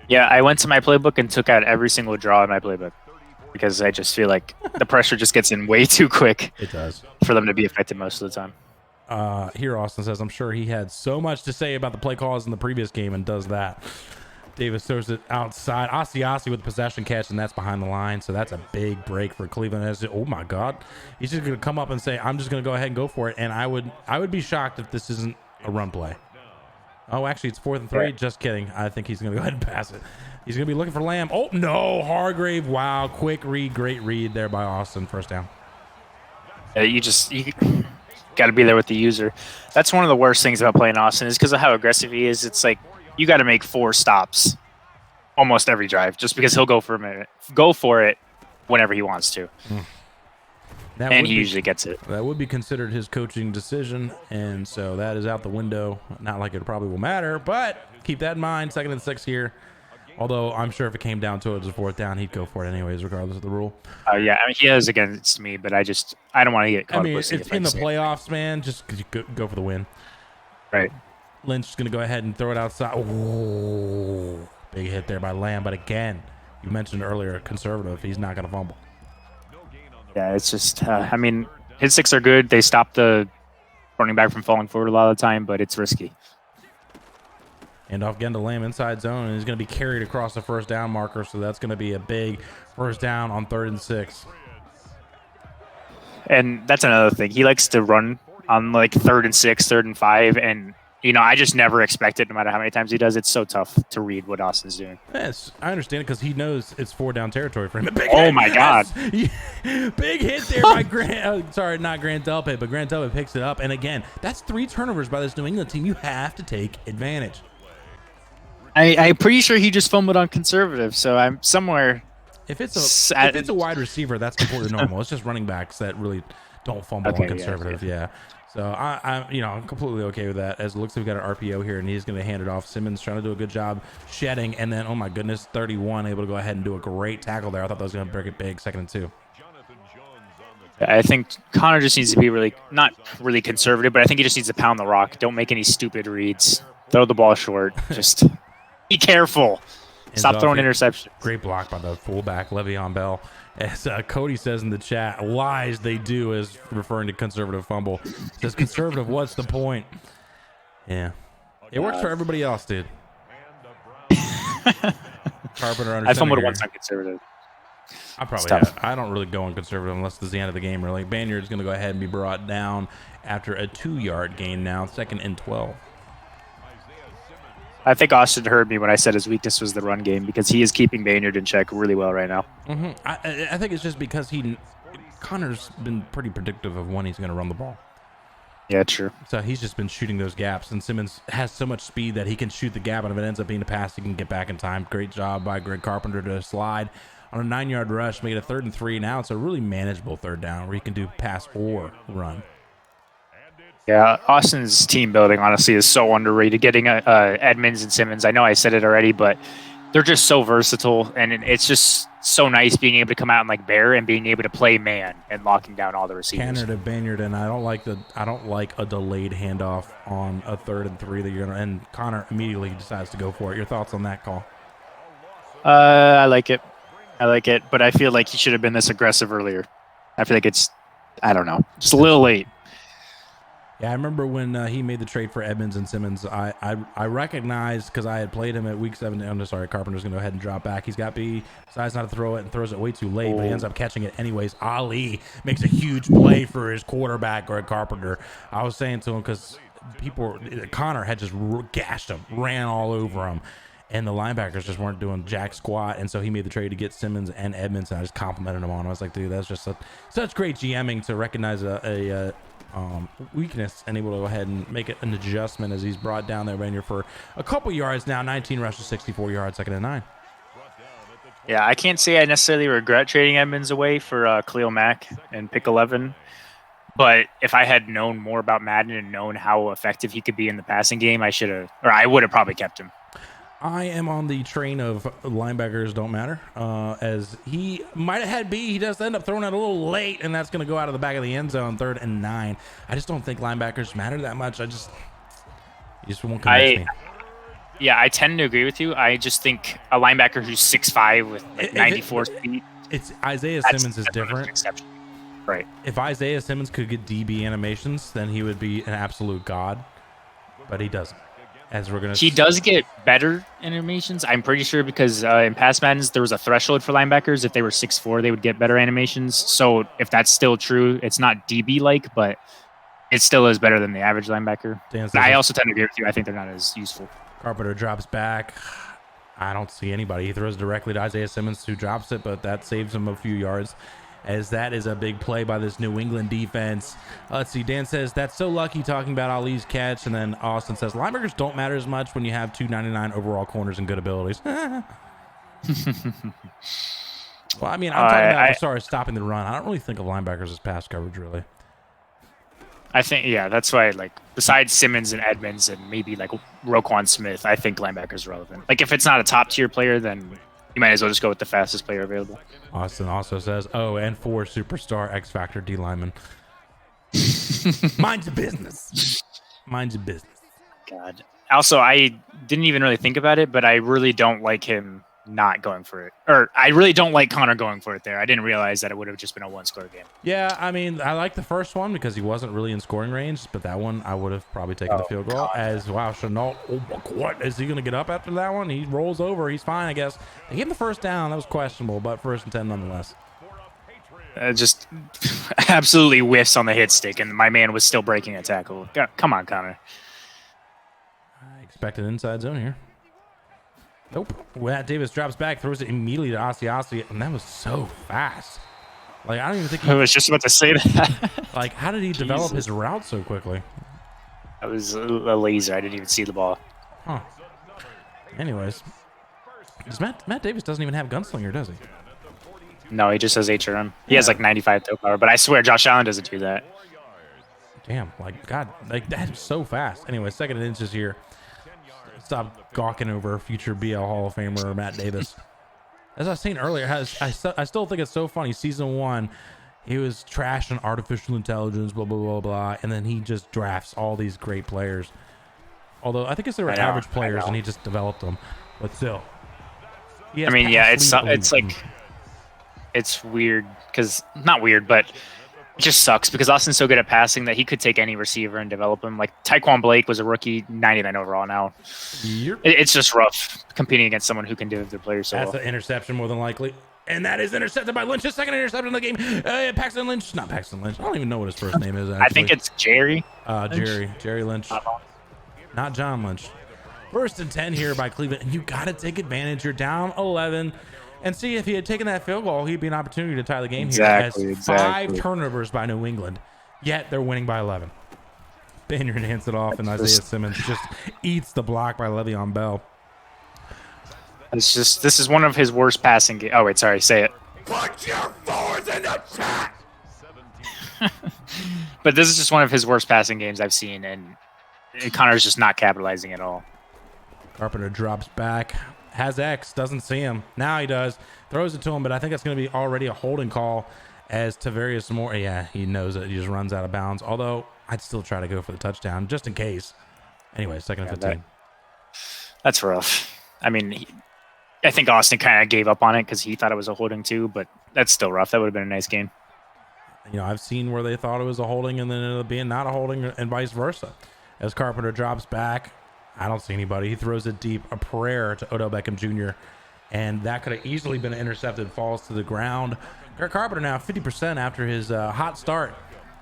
Yeah, I went to my playbook and took out every single draw in my playbook because I just feel like the pressure just gets in way too quick. It does. For them to be effective most of the time. Here, Austin says, I'm sure he had so much to say about the play calls in the previous game and does that. Davis throws it outside. Asiasi with the possession catch, and that's behind the line. So that's a big break for Cleveland. Oh my God, he's just going to come up and say, "I'm just going to go ahead and go for it." And I would be shocked if this isn't a run play. Oh, actually, it's 4th and 3. Just kidding. I think he's going to go ahead and pass it. He's going to be looking for Lamb. Oh, no. Hargrave. Wow. Quick read. Great read there by Austin. First down. You got to be there with the user. That's one of the worst things about playing Austin is because of how aggressive he is. It's like you got to make 4 stops almost every drive just because he'll go for it whenever he wants to. And he usually gets it. That would be considered his coaching decision, and so that is out the window. Not like it probably will matter, but keep that in mind. 2nd and 6 here. Although I'm sure if it came down to it as a 4th down, he'd go for it anyways, regardless of the rule. Yeah, I mean, he is against me, but I don't want to get caught. I mean, it's in the playoffs, man. Just go for the win. Right. Lynch is going to go ahead and throw it outside. Oh, big hit there by Lamb. But again, you mentioned earlier, conservative. He's not going to fumble. Yeah, it's just, I mean, his 6 are good. They stop the running back from falling forward a lot of the time, but it's risky. And off again to Lamb inside zone, and he's going to be carried across the first down marker, so that's going to be a big first down on 3rd and 6. And that's another thing. He likes to run on like 3rd and 6, 3rd and 5, and I just never expect it no matter how many times he does. It's so tough to read what Austin's doing. Yes, I understand it because he knows it's 4-down territory for him. My God. Big hit there by Grant. Sorry, not Grant Delpit, but Grant Delpit picks it up. And again, that's 3 turnovers by this New England team. You have to take advantage. I'm pretty sure he just fumbled on conservative, so I'm somewhere. If it's a wide receiver, that's completely normal. It's just running backs that really don't fumble on conservative. Yeah. So I'm completely okay with that. As it looks like we've got an RPO here, and he's going to hand it off. Simmons trying to do a good job shedding, and then, oh my goodness, 31 able to go ahead and do a great tackle there. I thought that was going to break it big. 2nd and 2. I think Connor just needs to be not really conservative, but I think he just needs to pound the rock. Don't make any stupid reads. Throw the ball short. Just be careful. Stop throwing interceptions. Great block by the fullback, Le'Veon Bell. As Cody says in the chat, lies they do is referring to conservative fumble. Says conservative, what's the point? Yeah. It works for everybody else, dude. Carpenter under I fumbled once on conservative. I probably I don't really go on conservative unless it's the end of the game, really. Banyard's going to go ahead and be brought down after a 2-yard gain now, 2nd and 12. I think Austin heard me when I said his weakness was the run game because he is keeping Banyard in check really well right now. I think it's just because Connor's been pretty predictive of when he's going to run the ball. Yeah, true. So he's just been shooting those gaps, and Simmons has so much speed that he can shoot the gap, and if it ends up being a pass, he can get back in time. Great job by Greg Carpenter to slide on a 9-yard rush, make it a 3rd and 3. Now it's a really manageable 3rd down where you can do pass or run. Yeah, Austin's team building, honestly, is so underrated. Getting Edmonds and Simmons, I know I said it already, but they're just so versatile, and it's just so nice being able to come out and bear and being able to play man and locking down all the receivers. Canner to Banyard, and I don't like a delayed handoff on a 3rd and 3 that you're gonna. And Connor immediately decides to go for it. Your thoughts on that call? I like it, but I feel like he should have been this aggressive earlier. I feel like I don't know, just a little late. Yeah, I remember when he made the trade for Edmonds and Simmons. I recognized because I had played him at week 7. I'm sorry, Carpenter's going to go ahead and drop back. He's got B, decides not to throw it and throws it way too late, but he ends up catching it anyways. Ali makes a huge play for his quarterback, Greg Carpenter. I was saying to him because Connor had just gashed him, ran all over him, and the linebackers just weren't doing jack squat, and so he made the trade to get Simmons and Edmonds, and I just complimented him on it. I was like, dude, that's just such great GMing to recognize a weakness and able to go ahead and make it an adjustment as he's brought down there Banyard for a couple yards now. 19 rushes, 64 yards, 2nd and 9. Yeah, I can't say I necessarily regret trading Edmonds away for Khalil Mack and pick 11. But if I had known more about Madden and known how effective he could be in the passing game, I would have probably kept him. I am on the train of linebackers don't matter. As he might have had B, he does end up throwing it a little late, and that's going to go out of the back of the end zone, 3rd and 9. I just don't think linebackers matter that much. You just won't convince me. Yeah, I tend to agree with you. I just think a linebacker who's 6'5" with 94 speed. It's Isaiah Simmons is different. Right. If Isaiah Simmons could get DB animations, then he would be an absolute god, but he doesn't. He does get better animations, I'm pretty sure, because in past Maddens, there was a threshold for linebackers. If they were 6'4", they would get better animations. So if that's still true, it's not DB-like, but It still is better than the average linebacker. Dan But I says also tend to agree with you. I think they're not as useful. Carpenter drops back. I don't see anybody. He throws directly to Isaiah Simmons, who drops it, but that saves him a few yards, as that is a big play by this New England defense. Let's see. Dan says, that's so lucky, talking about Ali's catch. And then Austin says, linebackers don't matter as much when you have 299 overall corners and good abilities. Well, I mean, I'm talking about as far as stopping the run. I don't really think of linebackers as pass coverage, really. I think, yeah, that's why, like, besides Simmons and Edmonds and maybe, like, Roquan Smith, I think linebackers are relevant. Like, if it's not a top-tier player, then you might as well just go with the fastest player available. Austin also says, oh, and 4 superstar X-Factor D linemen. Mind your business. Mind your business. God. Also, I didn't even really think about it, but I really don't like him not going for it. Or I really don't like Connor going for it there. I didn't realize that it would have just been a one-score game. Yeah, I mean, I like the first one because he wasn't really in scoring range, but that one I would have probably taken the field goal. God. As, wow, Chenault, oh my God, is he going to get up after that one? He rolls over. He's fine, I guess. They gave him the first down. That was questionable, but 1st and 10 nonetheless. Just absolutely whiffs on the hit stick, and my man was still breaking a tackle. God, come on, Connor. I expect an inside zone here. Nope. Matt Davis drops back, throws it immediately to Asiasi, and that was so fast. Like, I don't even think I was just about to say that. Like, how did he develop his route so quickly? That was a laser. I didn't even see the ball. Huh. Anyways. Matt Davis doesn't even have gunslinger, does he? No, he just has HRM. He has like 95 throw power, but I swear Josh Allen doesn't do that. Damn, like, God, like, that's so fast. Anyway, 2nd and inches here. Stop gawking over future BL Hall of Famer Matt Davis. As I was saying earlier, I still think it's so funny. Season 1, he was trashing artificial intelligence, blah, blah, blah, blah, and then he just drafts all these great players. Although I think they were average players, and he just developed them. But still. I mean, yeah, it's like, it's weird because, not weird, but it just sucks because Austin's so good at passing that he could take any receiver and develop him. Like Tyquan Blake was a rookie, 99 overall now. Yep. It's just rough competing against someone who can develop their players so That's well. an interception more than likely. And that is intercepted by Lynch. His 2nd interception of the game. Paxton Lynch. Not Paxton Lynch. I don't even know what his first name is, actually. I think it's Jerry. Jerry Lynch. Not John Lynch. 1st and 10 here by Cleveland. And you got to take advantage. You're down 11. And see, if he had taken that field goal, he'd be an opportunity to tie the game here. As 5 turnovers by New England, yet they're winning by 11. Banyard hands it off, and Isaiah Simmons just eats the block by Le'Veon Bell. It's just, this is one of his worst passing games. Oh, wait, sorry, say it. Put your fours in the chat! But this is just one of his worst passing games I've seen, and Connor's just not capitalizing at all. Carpenter drops back. Has X, doesn't see him. Now he does. Throws it to him, but I think that's going to be already a holding call as Tavarius Moore. Yeah, he knows it. He just runs out of bounds. Although, I'd still try to go for the touchdown, just in case. Anyway, 2nd and 15. That's rough. I mean, I think Austin kind of gave up on it because he thought it was a holding too, but that's still rough. That would have been a nice game. You know, I've seen where they thought it was a holding and then it'll be not a holding and vice versa. As Carpenter drops back, I don't see anybody. He throws it deep, a prayer to Odell Beckham Jr., and that could have easily been intercepted, falls to the ground. Kirk Carpenter now 50% after his hot start.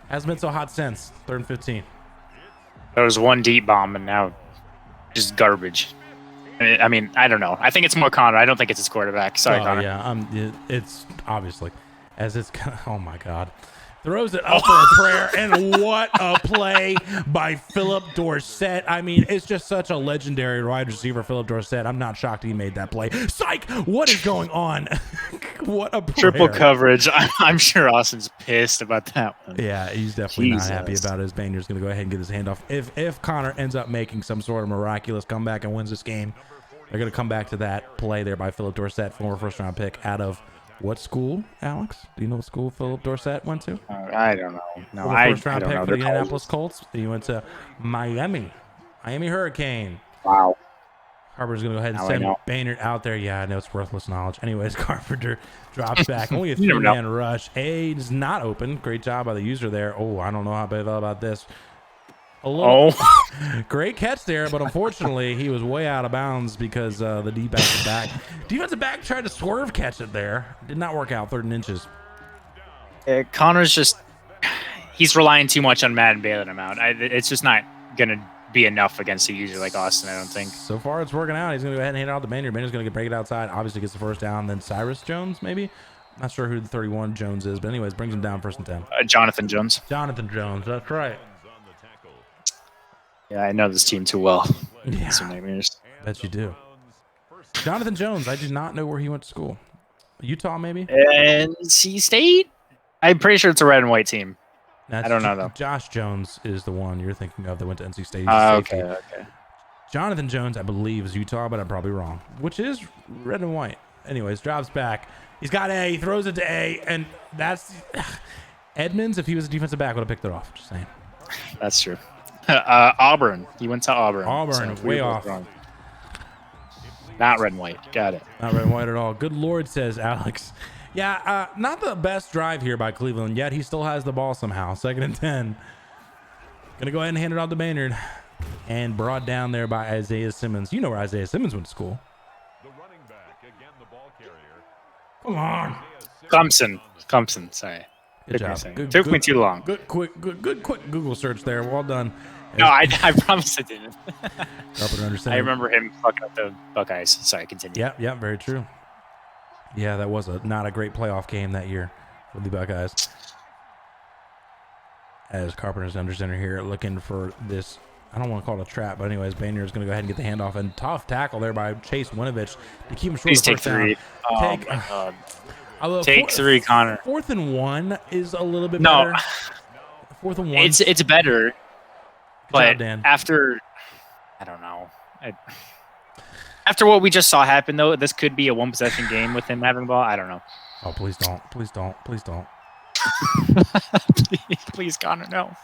Hasn't been so hot since. 3rd and 15. There was one deep bomb, and now just garbage. I mean, I don't know. I think it's more Connor. I don't think it's his quarterback. Sorry, Connor. Yeah, it's obviously, as it's, oh my God. Throws it up for a prayer, and what a play by Philip Dorsett. I mean, it's just such a legendary wide receiver, Philip Dorsett. I'm not shocked he made that play. Psych! What is going on? What a prayer. Triple coverage. I'm sure Austin's pissed about that one. Yeah, he's definitely not happy about it. His Banyard's going to go ahead and get his handoff. If Connor ends up making some sort of miraculous comeback and wins this game, they're going to come back to that play there by Philip Dorsett, former first-round pick out of what school, Alex? Do you know what school Philip Dorsett went to? I don't know. No, first round pick for the Indianapolis Colts. He went to Miami Hurricane. Wow. Harper's going to go ahead and send Banyard out there. Yeah, I know it's worthless knowledge. Anyways, Carpenter drops back. Only a 3-man rush. A is not open. Great job by the user there. Oh, I don't know how I feel about this. Great catch there, but unfortunately, he was way out of bounds because the defensive back. Defensive back tried to swerve catch it there. Did not work out. 3rd and inches. Connor's just, he's relying too much on Madden bailing him out. It's just not gonna be enough against a user like Austin, I don't think. So far, it's working out. He's going to go ahead and hand it out to Maynard. Maynard's going to break it outside. Obviously, gets the first down. Then Cyrus Jones, maybe? Not sure who the 31 Jones is, but anyways, brings him down 1st and 10. Jonathan Jones. Jonathan Jones, that's right. Yeah, I know this team too well. Yeah, some nightmares. Bet you do. Jonathan Jones, I did not know where he went to school. Utah, maybe? NC State? I'm pretty sure it's a red and white team. That's I don't know, though. Josh Jones is the one you're thinking of that went to NC State. Okay. Jonathan Jones, I believe, is Utah, but I'm probably wrong. Which is red and white. Anyways, drops back. He's got A. He throws it to A, and that's Edmonds. If he was a defensive back, would have picked it off. Just saying. That's true. Auburn. He went to Auburn. Auburn, way off. Wrong. Not red and white. Got it. Not red and white at all. Good Lord, says Alex. Yeah, not the best drive here by Cleveland, yet he still has the ball somehow. 2nd and 10. Gonna go ahead and hand it off to Maynard. And brought down there by Isaiah Simmons. You know where Isaiah Simmons went to school. The running back, again the ball carrier. Come on. Clemson, sorry. Good job. Took me too long. Good quick Google search there. Well done. No, I promise I didn't. I remember him fucking up the Buckeyes. Sorry, continue. Yeah, very true. Yeah, that was not a great playoff game that year for the Buckeyes. As Carpenter's under center here looking for this, I don't want to call it a trap, but anyways, Baynard's going to go ahead and get the handoff. And tough tackle there by Chase Winovich to keep him short. Please of take first down. 3. Oh, my God. Take 3, Connor. 4th and 1 is a little bit better. 4th and 1. It's better. But job, Dan. After, I don't know. After what we just saw happen, though, this could be a 1-possession game with him having the ball. I don't know. Oh, please don't. Please don't. Please don't. Please, Connor, no.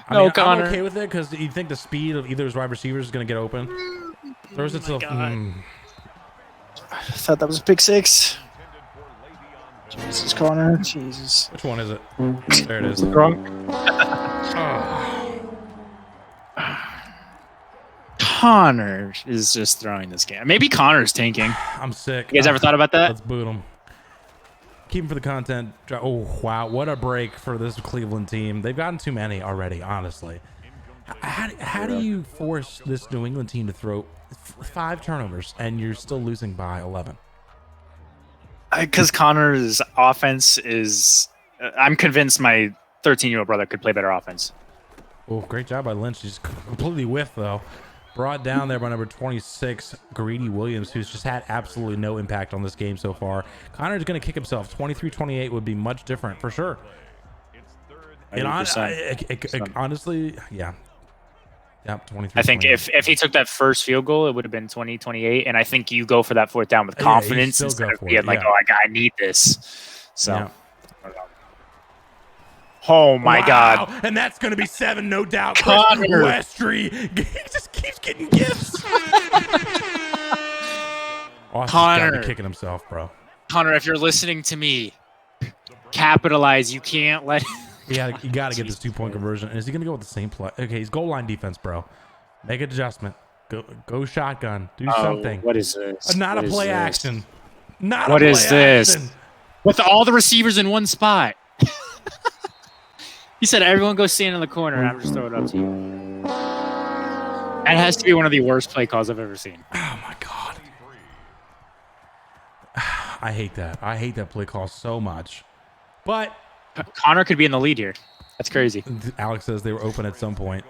Connor. I'm okay with it because you think the speed of either of his wide receivers is going to get open. Throws it to I thought that was a pick 6. Jesus, Connor. Jesus. Which one is it? There it is. Connor is just throwing this game. Maybe Connor's tanking. I'm sick. You guys ever thought about that? Let's boot him. Keep him for the content. Oh, wow. What a break for this Cleveland team. They've gotten too many already, honestly. How do you force this New England team to throw 5 turnovers and you're still losing by 11? Because Connor's offense is... I'm convinced my 13-year-old brother could play better offense. Oh, great job by Lynch. He's completely whiffed, though. Brought down there by number 26, Greedy Williams, who's just had absolutely no impact on this game so far. Connor's going to kick himself. 23-28 would be much different, for sure. And honestly, yeah. Yep, 23. I think if he took that first field goal, it would have been 20-28. And I think you go for that 4th down with confidence instead of being like, I need this. So, yeah. Oh my God! And that's going to be 7, no doubt. Connor Westry, he just keeps getting gifts. Connor kicking himself, bro. Connor, if you're listening to me, capitalize. You can't let. Yeah, you got to get this 2-point conversion. And is he going to go with the same play? Okay, he's goal line defense, bro. Make an adjustment. Go shotgun. Do something. What is this? Not a play action. Not what a play is this? action. With all the receivers in one spot. He said, everyone go stand in the corner, and I'm just throwing it up to you. That has to be one of the worst play calls I've ever seen. Oh, my God. I hate that. I hate that play call so much. But Connor could be in the lead here. That's crazy. Alex says they were open at some point.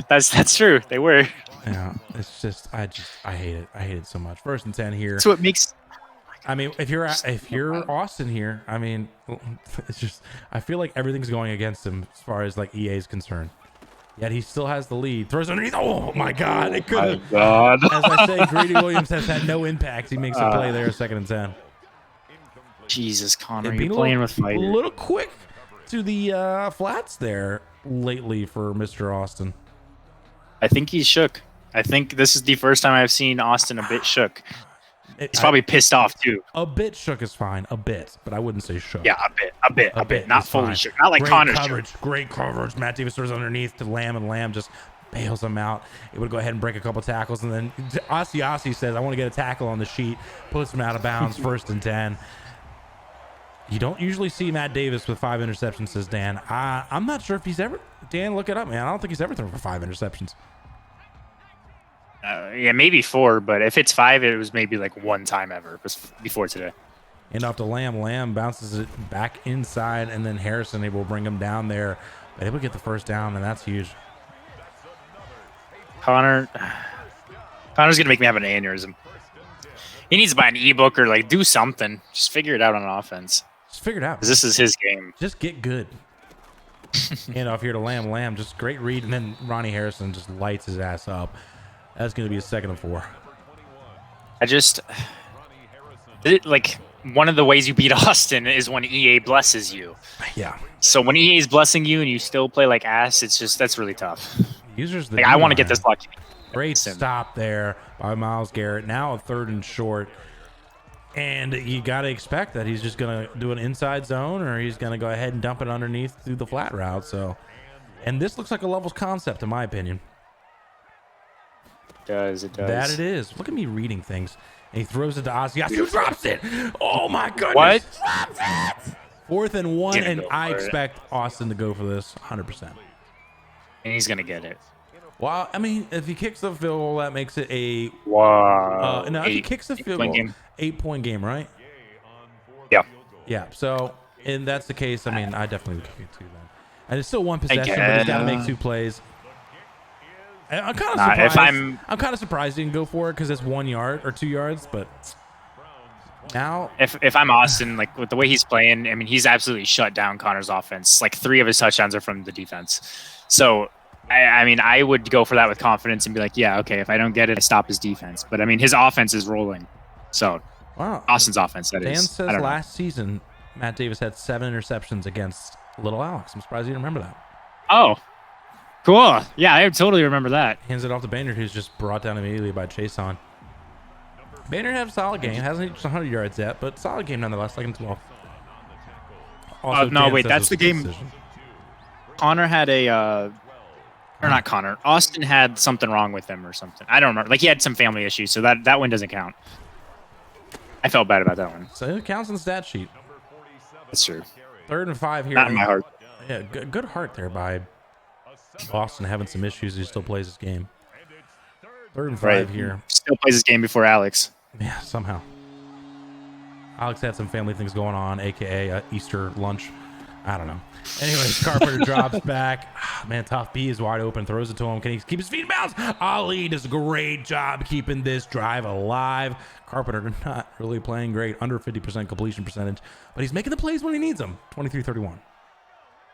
That's true. They were. Yeah, it's just I hate it. I hate it so much. 1st and 10 here. So it makes... I mean, if you're Austin here, I mean, it's just I feel like everything's going against him as far as like EA is concerned. Yet he still has the lead. Throws underneath. Oh my God! It could have. As I say, Greedy Williams has had no impact. He makes a play there, 2nd and 10. Jesus, Connor, you're playing with fire. A little quick to the flats there lately for Mr. Austin. I think he's shook. I think this is the first time I've seen Austin a bit shook. He's probably pissed off too. A bit shook is fine, a bit, but I wouldn't say shook. Yeah, a bit, not fully fine. shook. Not like Connor's coverage, shook. Great coverage. Matt Davis throws underneath to Lamb, and Lamb just bails him out. It would go ahead and break a couple tackles, and then Asiasi says, "I want to get a tackle on the sheet," puts him out of bounds. 1st and 10. You don't usually see Matt Davis with 5 interceptions, says Dan. I'm not sure if he's ever. Dan, look it up, man. I don't think he's ever thrown for 5 interceptions. Yeah, maybe 4, but if it's 5, it was maybe like 1 time ever before today. And off to Lamb. Lamb bounces it back inside, and then Harrison able to bring him down there. But able to get the first down, and that's huge. Connor's gonna make me have an aneurysm. He needs to buy an ebook or like do something. Just figure it out on offense. Just figure it out. This is his game. Just get good. And off here to Lamb. Lamb, just great read, and then Ronnie Harrison just lights his ass up. That's going to be a 2nd and 4. Like one of the ways you beat Austin is when EA blesses you. Yeah. So when EA is blessing you and you still play like ass, that's really tough. Users, like, I want to get this lucky. Great stop there by Myles Garrett. Now a 3rd and short. And you got to expect that he's just going to do an inside zone, or he's going to go ahead and dump it underneath through the flat route. So, and this looks like a levels concept, in my opinion. It does. That it is. Look at me reading things. And he throws it to Asiasi, who drops it. Oh, my goodness. What? Drops it. 4th and 1, and I expect Austin to go for this 100%. And he's going to get it. Well, I mean, if he kicks the field goal, that makes it a... Wow. No, if he kicks the field goal, 8-point game, right? Yeah. Yeah, so, and that's the case. I mean, I definitely would kick it too then. And it's still 1 possession, but he's got to make 2 plays. I'm kind of surprised. I'm kind of surprised he didn't go for it because it's 1 yard or 2 yards, but now if I'm Austin, like with the way he's playing, I mean, he's absolutely shut down Connor's offense. Like 3 of his touchdowns are from the defense. So, I mean, I would go for that with confidence and be like, yeah, okay, if I don't get it, I stop his defense. But I mean, his offense is rolling. So, wow. Austin's offense, that Dan is. says last season, Matt Davis had 7 interceptions against Little Alex. I'm surprised you didn't remember that. Oh, cool. Yeah, I totally remember that. Hands it off to Baynard, who's just brought down immediately by Chason. Baynard had a solid game. Hasn't reached 100 yards yet, but solid game nonetheless. 2nd and 12. Also, no, wait, that's the game. Decision. Connor had a... Or not Connor. Austin had something wrong with him or something. I don't remember. Like, he had some family issues, so that one doesn't count. I felt bad about that one. So it counts in the stat sheet. That's true. 3rd and 5 here. Not in my heart. Yeah, good heart there by Austin, having some issues. He still plays this game. 3rd and 5 here. Still plays this game before Alex. Yeah, somehow. Alex had some family things going on, a.k.a. Easter lunch. I don't know. Anyways, Carpenter drops back. Man, Tough B is wide open. Throws it to him. Can he keep his feet in bounds? Ali does a great job keeping this drive alive. Carpenter not really playing great. Under 50% completion percentage. But he's making the plays when he needs them. 23-31.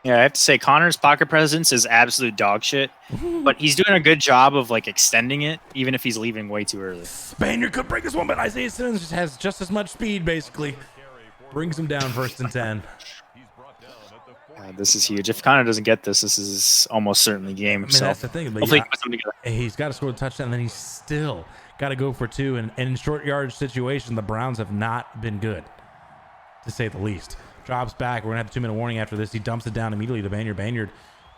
Yeah, I have to say Connor's pocket presence is absolute dog shit. But he's doing a good job of like extending it, even if he's leaving way too early. Spaniard could break this one, but Isaiah Simmons has just as much speed, basically. Brings him down 1st and 10. This is huge. If Connor doesn't get this is almost certainly game. I mean, that's the thing. But hopefully he's got to score a touchdown, and then he's still got to go for 2. And in short yardage situation, the Browns have not been good, to say the least. Drops back. We're going to have a 2-minute warning after this. He dumps it down immediately to Baynard. Baynard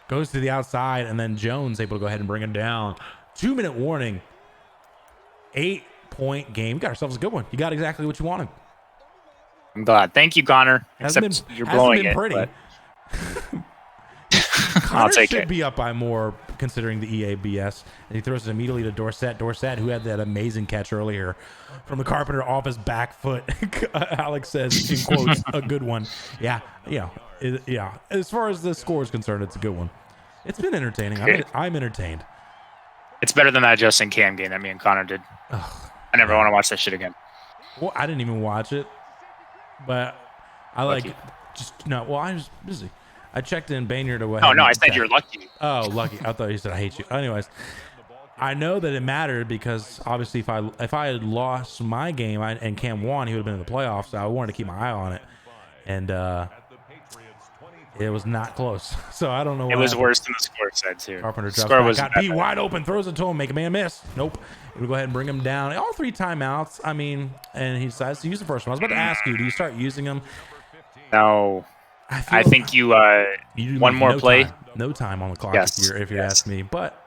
goes to the outside, and then Jones able to go ahead and bring him down. 2-minute warning. 8-point game. We got ourselves a good one. You got exactly what you wanted. I'm glad. Thank you, Connor. Except you're blowing it. Pretty. But... Connor I'll take should it. be up by more considering the EABS. And he throws it immediately to Dorsett. Dorsett, who had that amazing catch earlier from the Carpenter off his back foot. Alex says, in quotes, a good one. Yeah. As far as the score is concerned, it's a good one. It's been entertaining. I'm entertained. It's better than that Justin Cam game that me and Connor did. Ugh. I never want to watch that shit again. Well, I didn't even watch it. But I Lucky. I was busy. I checked in Baynard to Oh, no, I said you're lucky. Oh, lucky. I thought you said I hate you. Anyways, I know that it mattered because obviously if I had lost my game and Cam won, he would have been in the playoffs. So I wanted to keep my eye on it. And it was not close. So I don't know what It was happened. worse than the score said, too. Carpenter The drops score back. was Got beat wide open, throws it to him, make a man miss. Nope. We'll go ahead and bring him down. All 3 timeouts. I mean, and he decides to use the first one. I was about to ask you, do you start using them? No. I think you do one more no play. Time. No time on the clock Yes. if you're asking me. But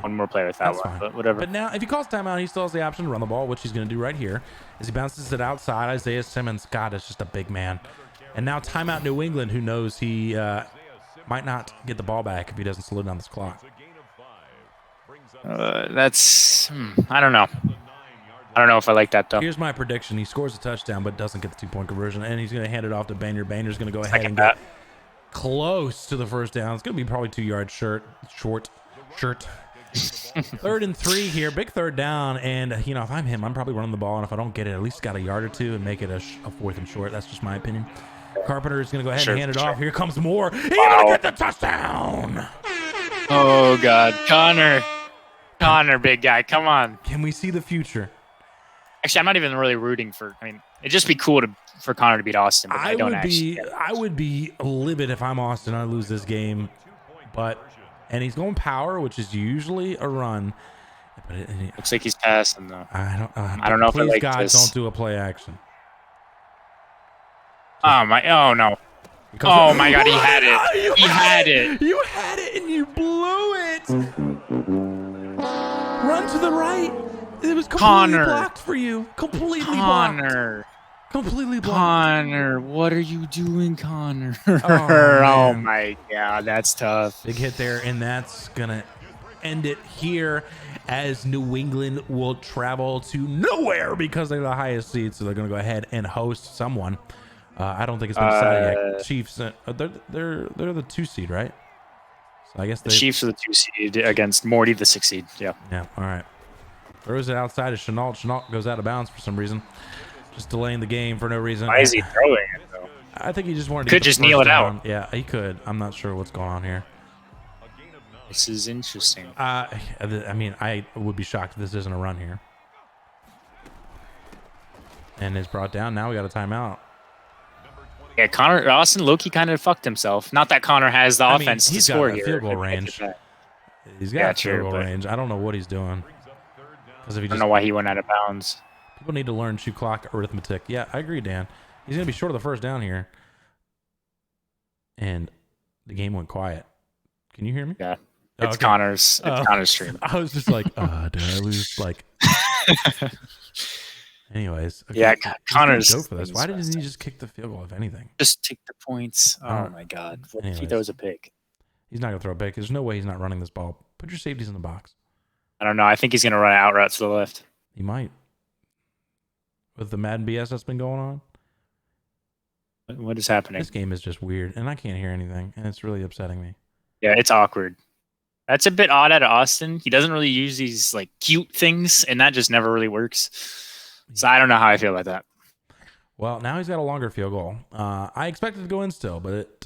one more play with that that's one, fine. but whatever. But now, if he calls timeout, he still has the option to run the ball, which he's going to do right here. As he bounces it outside, Isaiah Simmons, God, is just a big man. And now timeout New England, who knows he might not get the ball back if he doesn't slow down this clock. I don't know. I don't know if I like that, though. Here's my prediction. He scores a touchdown, but doesn't get the two-point conversion, and he's going to hand it off to Banner. Banner's going to go ahead and get close to the first down. It's going to be probably 2 yards short. 3rd and 3 here. Big third down. And, if I'm him, I'm probably running the ball. And if I don't get it, at least got a yard or two and make it a 4th and short. That's just my opinion. Carpenter is going to go ahead and hand it off. Here comes Moore. He's going to get the touchdown. Oh, God. Connor, big guy. Come on. Can we see the future? Actually, I'm not even really rooting for. I mean, it'd just be cool for Connor to beat Austin. But I would be livid if I'm Austin. I lose this game, and he's going power, which is usually a run. But looks like he's passing though. I don't know if I like God, this. Don't do a play action. Oh no! Oh my God, he had it. He had it. You had it, and you blew it. Run to the right. It was completely blocked for you. Completely blocked. Completely blocked. Connor, what are you doing, Connor? Oh my God, that's tough. Big hit there, and that's gonna end it here as New England will travel to nowhere because they're the highest seed, so they're gonna go ahead and host someone. I don't think it's been decided yet. Chiefs, they're the 2 seed, right? So I guess the Chiefs are the 2 seed against Morty, the 6 seed. Yeah. Yeah. All right. Throws it outside of Chenault. Chenault goes out of bounds for some reason. Just delaying the game for no reason. Why is he throwing it, though? I think he just wanted to could just kneel it out. Yeah, he could. I'm not sure what's going on here. This is interesting. I mean, I would be shocked if this isn't a run here. And is brought down. Now we got a timeout. Yeah, Austin Loki kind of fucked himself. Not that Connor has the offense to score here. He's got field goal range. He's got field goal range. I don't know what he's doing. I don't know why he went out of bounds. People need to learn shoe clock arithmetic. Yeah, I agree, Dan. He's going to be short of the first down here. And the game went quiet. Can you hear me? Yeah. It's Connor's stream. I was just like, did I lose? Anyways. Okay. Yeah, Connor's. Go for this. Why didn't he just kick the field goal, if anything? Just take the points. Oh, my God. What if he throws a pick? He's not going to throw a pick. There's no way he's not running this ball. Put your safeties in the box. I don't know. I think he's going to run out routes to the left. He might. With the Madden BS that's been going on. What is happening? This game is just weird, and I can't hear anything, and it's really upsetting me. Yeah, it's awkward. That's a bit odd out of Austin. He doesn't really use these cute things, and that just never really works. So I don't know how I feel about that. Well, now he's got a longer field goal. I expected to go in still, but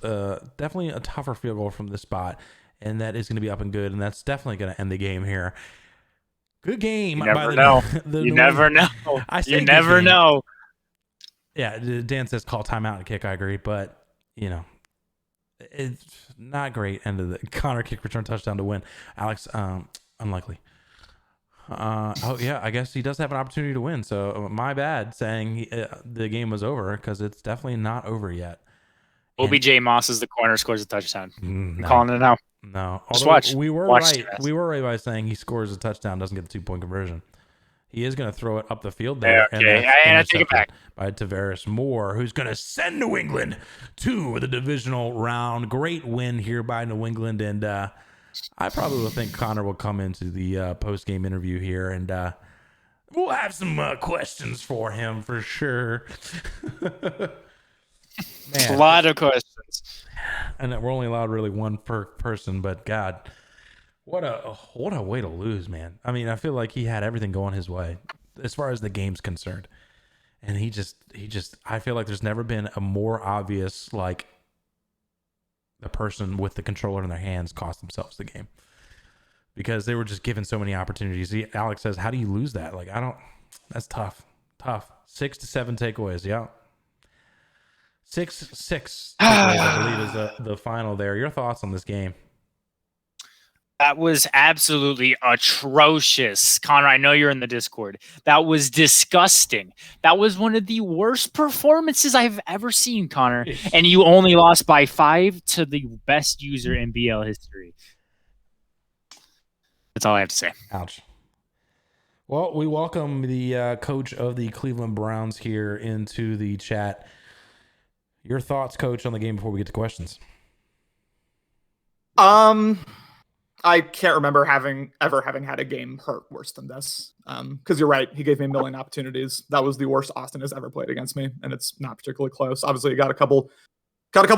definitely a tougher field goal from this spot, and that is going to be up and good, and that's definitely going to end the game here. Good game. You never know. You never know. You never know. Yeah, Dan says call timeout and kick. I agree, but it's not great. End of the Connor kick return touchdown to win. Alex, unlikely. I guess he does have an opportunity to win. So my bad saying the game was over because it's definitely not over yet. OBJ Moss is the corner, scores a touchdown. No. Calling it now. No, just watch. We were watch right. We were right by saying he scores a touchdown, doesn't get the 2-point conversion. He is going to throw it up the field there. Okay, and I take it back by Tavares Moore, who's going to send New England to the divisional round. Great win here by New England, and I probably will think Connor will come into the post-game interview here, and we'll have some questions for him for sure. Man. A lot of questions. And we're only allowed really one per person, but God, what a way to lose, man. I mean, I feel like he had everything going his way as far as the game's concerned. And he just I feel like there's never been a more obvious, the person with the controller in their hands cost themselves the game. Because they were just given so many opportunities. Alex says, how do you lose that? That's tough. 6 to 7 takeaways, yeah. 6-6, I believe, is the final there. Your thoughts on this game? That was absolutely atrocious. Connor, I know you're in the Discord. That was disgusting. That was one of the worst performances I've ever seen, Connor. And you only lost by 5 to the best user in BL history. That's all I have to say. Ouch. Well, we welcome the coach of the Cleveland Browns here into the chat. Your thoughts, Coach, on the game before we get to questions? I can't remember ever having had a game hurt worse than this. Because you're right, he gave me a million opportunities. That was the worst Austin has ever played against me, and it's not particularly close. Obviously, he got a couple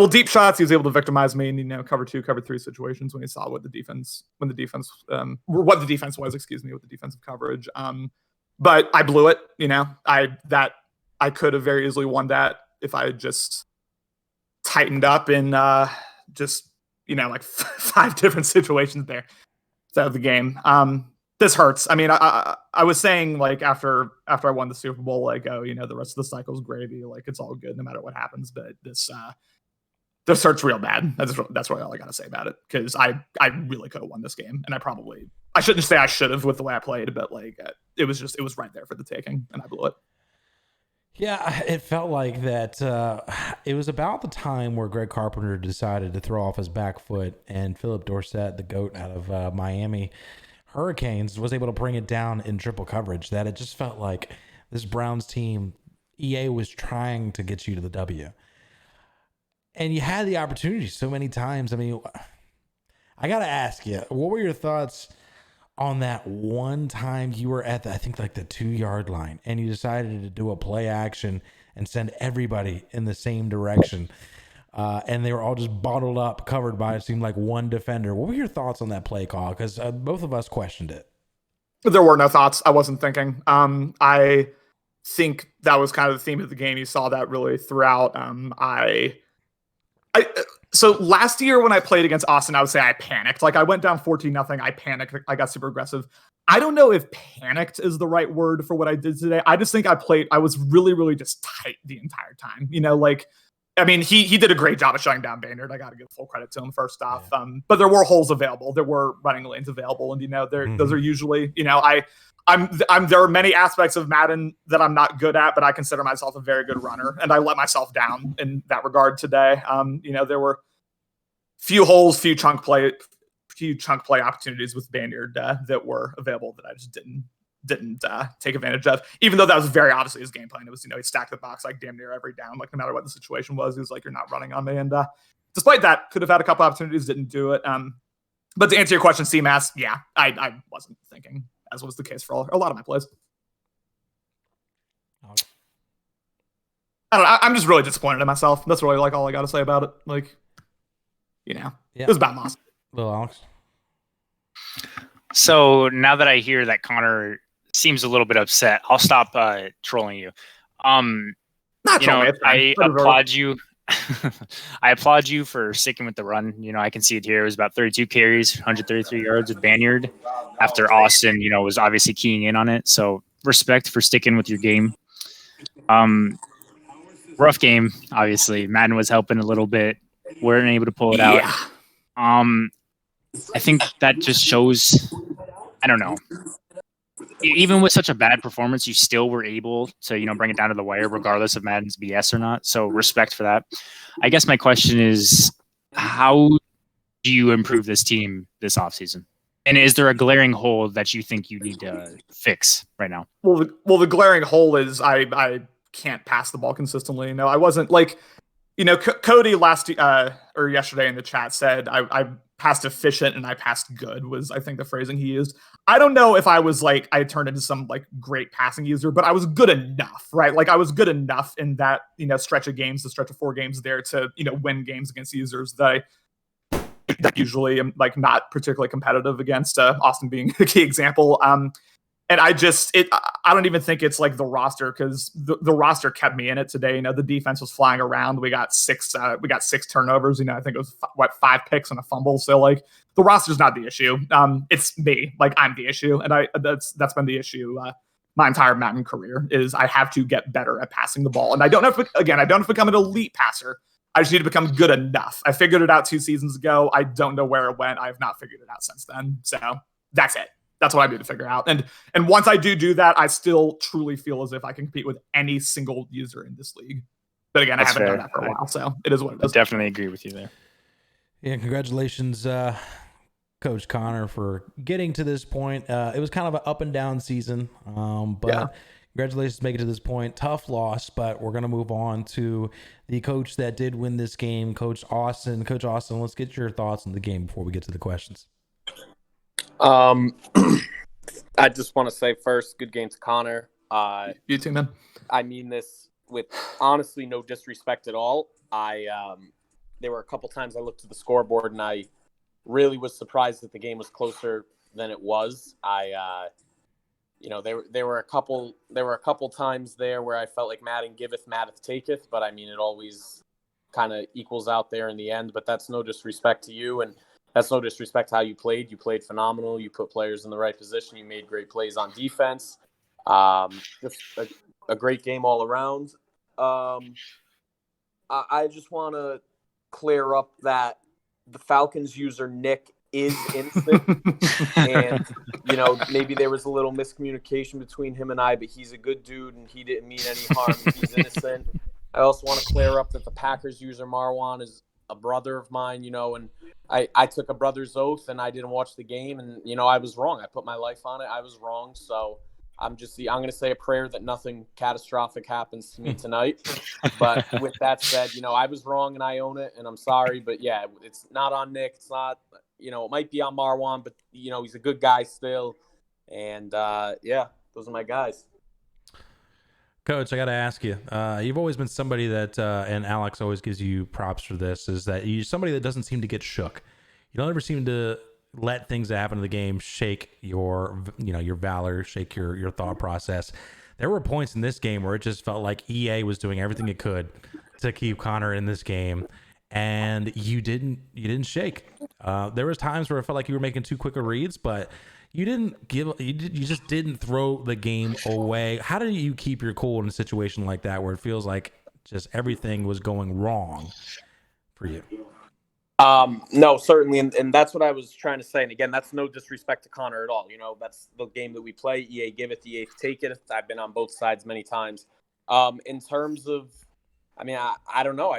deep shots. He was able to victimize me in cover 2, cover 3 situations when he saw what the defense was, with the defensive coverage. But I blew it. I could have very easily won that if I had just tightened up in just 5 different situations there throughout the game. This hurts. I mean, I was saying like after I won the Super Bowl, like, oh, the rest of the cycle's gravy. Like it's all good no matter what happens. But this hurts real bad. That's really all I got to say about it. Because I really could have won this game, and I shouldn't say I should have with the way I played, but like it was right there for the taking, and I blew it. Yeah, it felt like that. It was about the time where Greg Carpenter decided to throw off his back foot, and Philip Dorsett, the GOAT out of Miami Hurricanes, was able to bring it down in triple coverage. That it just felt like this Browns team, EA was trying to get you to the W. And you had the opportunity so many times. I mean, I got to ask you, what were your thoughts on that one time you were at the 2-yard line and you decided to do a play action and send everybody in the same direction, and they were all just bottled up, covered by, it seemed like, one defender? What were your thoughts on that play call? Because both of us questioned it. There were no thoughts. I wasn't thinking. I think that was kind of the theme of the game. You saw that really throughout. So last year when I played against Austin, I would say I panicked. Like I went down 14-0. I panicked. I got super aggressive. I don't know if panicked is the right word for what I did today. I just think I was really, really just tight the entire time. He did a great job of shutting down Baynard. I got to give full credit to him first off. Yeah. But there were holes available. There were running lanes available. And, those are usually, there are many aspects of Madden that I'm not good at, but I consider myself a very good runner. And I let myself down in that regard today. There were few holes, few chunk play opportunities with Baynard that were available that I just didn't take advantage of, even though that was very obviously his game plan. It was, he stacked the box like damn near every down, like no matter what the situation was, he was like, you're not running on me. And despite that, could have had a couple opportunities, didn't do it. But to answer your question, CMass, yeah, I wasn't thinking, as was the case for a lot of my plays. I don't know, I'm just really disappointed in myself. That's really like all I got to say about it. Like, It was bad loss. Little Alex. So now that I hear that Connor seems a little bit upset, I'll stop trolling you. I applaud you. I applaud you for sticking with the run. I can see it here. It was about 32 carries, 133 yards with Banyard after Austin, was obviously keying in on it. So respect for sticking with your game. Rough game, obviously. Madden was helping a little bit. Weren't able to pull it out. I think that just shows, I don't know. Even with such a bad performance, you still were able to, bring it down to the wire, regardless of Madden's BS or not. So respect for that. I guess my question is, how do you improve this team this offseason? And is there a glaring hole that you think you need to fix right now? Well, the glaring hole is I can't pass the ball consistently. No, I wasn't like, Cody yesterday in the chat said I passed efficient and I passed good was, I think, the phrasing he used. I don't know if I was like, I turned into some like great passing user, but I was good enough, right? Like I was good enough in that, stretch of 4 games there to, win games against users that I usually am like not particularly competitive against, Austin being a key example. And I don't even think it's like the roster, because the roster kept me in it today. The defense was flying around. We got 6 turnovers. I think it was 5 picks and a fumble. So like the roster's not the issue. It's me. Like I'm the issue, and that's been the issue my entire Madden career. Is I have to get better at passing the ball, and I don't have to become an elite passer. I just need to become good enough. I figured it out 2 seasons ago. I don't know where it went. I have not figured it out since then. So that's it. That's what I need to figure out. And once I do that, I still truly feel as if I can compete with any single user in this league. But again, I haven't done that for a while, so it is what it is. I definitely agree with you there. Yeah, congratulations, Coach Connor for getting to this point. It was kind of an up and down season, but congratulations to making it to this point. Tough loss, but we're going to move on to the coach that did win this game, Coach Austin. Coach Austin, let's get your thoughts on the game before we get to the questions. I just want to say first, good game to Connor. You too, man. I mean this with honestly no disrespect at all. There were a couple times I looked at the scoreboard and I really was surprised that the game was closer than it was. There were a couple times there where I felt like Madden giveth, Matteth taketh, but I mean it always kind of equals out there in the end. But that's no disrespect to you, and that's no disrespect to how you played. You played phenomenal. You put players in the right position. You made great plays on defense. Just a great game all around. I just want to clear up that the Falcons user Nick is innocent. And, maybe there was a little miscommunication between him and I, but he's a good dude and he didn't mean any harm. He's innocent. I also want to clear up that the Packers user Marwan is a brother of mine, and I took a brother's oath and I didn't watch the game and, I was wrong. I put my life on it. I was wrong. So I'm going to say a prayer that nothing catastrophic happens to me tonight. But with that said, I was wrong and I own it and I'm sorry. But yeah, it's not on Nick. It's not, it might be on Marwan, but he's a good guy still. And those are my guys. Coach, I got to ask you, you've always been somebody that, and Alex always gives you props for this, is that you're somebody that doesn't seem to get shook. You don't ever seem to let things that happen in the game shake your valor, shake your thought process. There were points in this game where it just felt like EA was doing everything it could to keep Connor in this game, and you didn't shake. There was times where it felt like you were making too quick of reads, but you just didn't throw the game away. How do you keep your cool in a situation like that where it feels like just everything was going wrong for you? No, certainly. And that's what I was trying to say. And again, that's no disrespect to Connor at all. That's the game that we play. EA giveth, EA taketh. I've been on both sides many times. In terms of, I don't know.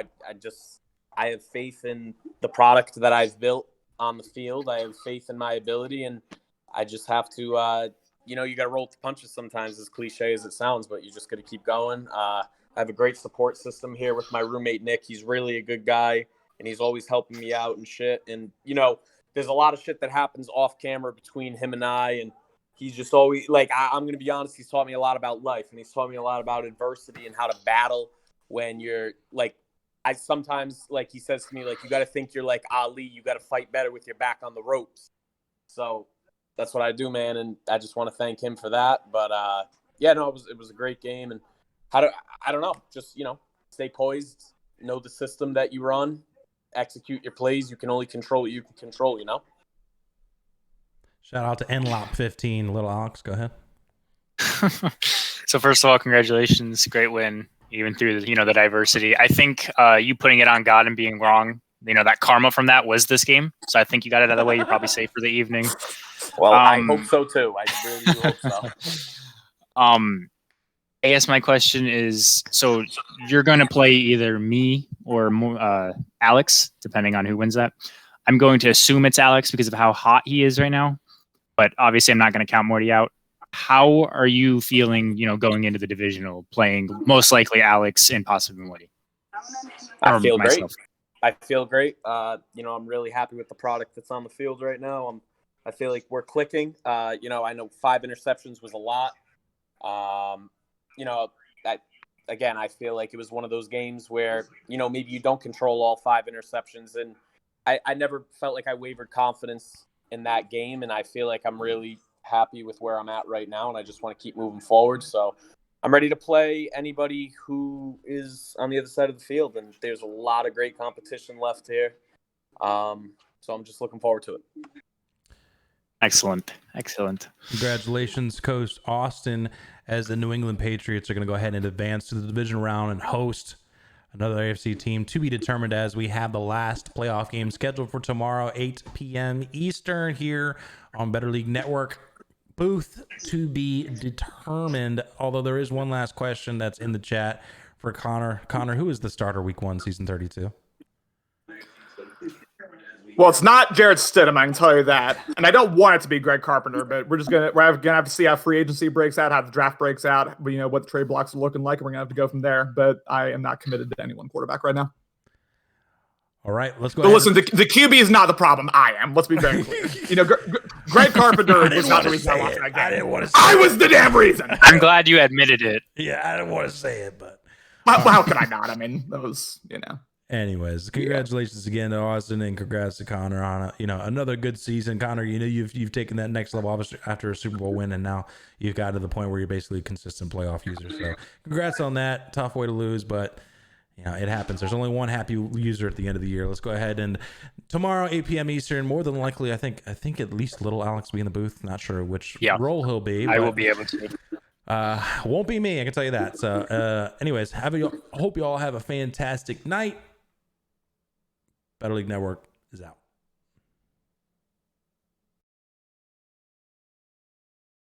I have faith in the product that I've built on the field. I have faith in my ability, and I just have to, you got to roll with the punches sometimes, as cliche as it sounds, but you just got to keep going. I have a great support system here with my roommate, Nick. He's really a good guy, and he's always helping me out and shit. And, there's a lot of shit that happens off camera between him and I, and he's just always, I'm going to be honest, he's taught me a lot about life, and he's taught me a lot about adversity and how to battle when you're, I sometimes, he says to me, you got to think you're like Ali, you got to fight better with your back on the ropes. So that's what I do, man, and I just want to thank him for that. But it was a great game, and I don't know, just stay poised, know the system that you run, execute your plays. You can only control what you can control. Shout out to NLOP15, little Alex. Go ahead. So first of all, congratulations, great win, even through the diversity. I think you putting it on God and being wrong, that karma from that was this game. So I think you got it out of the way. You're probably safe for the evening. Well, I hope so too. I really do hope so. I guess my question is, so you're going to play either me or Alex, depending on who wins that. I'm going to assume it's Alex because of how hot he is right now, but obviously I'm not going to count Morty out. How are you feeling, going into the divisional, playing most likely Alex and possibly Morty? I feel great. I'm really happy with the product that's on the field right now. I feel like we're clicking. I know 5 interceptions was a lot. I feel like it was one of those games where, maybe you don't control all 5 interceptions. And I never felt like I wavered confidence in that game. And I feel like I'm really happy with where I'm at right now. And I just want to keep moving forward. So I'm ready to play anybody who is on the other side of the field. And there's a lot of great competition left here. So I'm just looking forward to it. Excellent. Congratulations, Coach Austin, as the New England Patriots are going to go ahead and advance to the division round and host another AFC team to be determined, as we have the last playoff game scheduled for tomorrow, 8 p.m. Eastern, here on Better League Network. Booth to be determined, although there is one last question that's in the chat for Connor. Connor, who is the starter week 1, season 32? Well, it's not Jared Stidham, I can tell you that. And I don't want it to be Greg Carpenter, but we're gonna have to see how free agency breaks out, how the draft breaks out, you know, what the trade blocks are looking like, and we're gonna have to go from there. But I am not committed to any one quarterback right now. All right, let's go. But listen, the QB is not the problem. I am. Let's be very clear. You know, Greg Carpenter was not the reason I lost that game. I didn't want to. I was the damn reason. I'm glad you admitted it. Yeah, I didn't want to say it, but how could I not? I mean, that was, you know. Anyways, congratulations again to Austin, and congrats to Connor on another good season. Connor, you know you've taken that next level after a Super Bowl win, and now you've got to the point where you're basically a consistent playoff user. So congrats on that. Tough way to lose, but you know it happens. There's only one happy user at the end of the year. Let's go ahead and tomorrow 8 p.m. Eastern. More than likely, I think at least little Alex will be in the booth. Not sure which role he'll be. I will be able to. Won't be me. I can tell you that. So, anyways, hope you all have a fantastic night. Better League Network is out.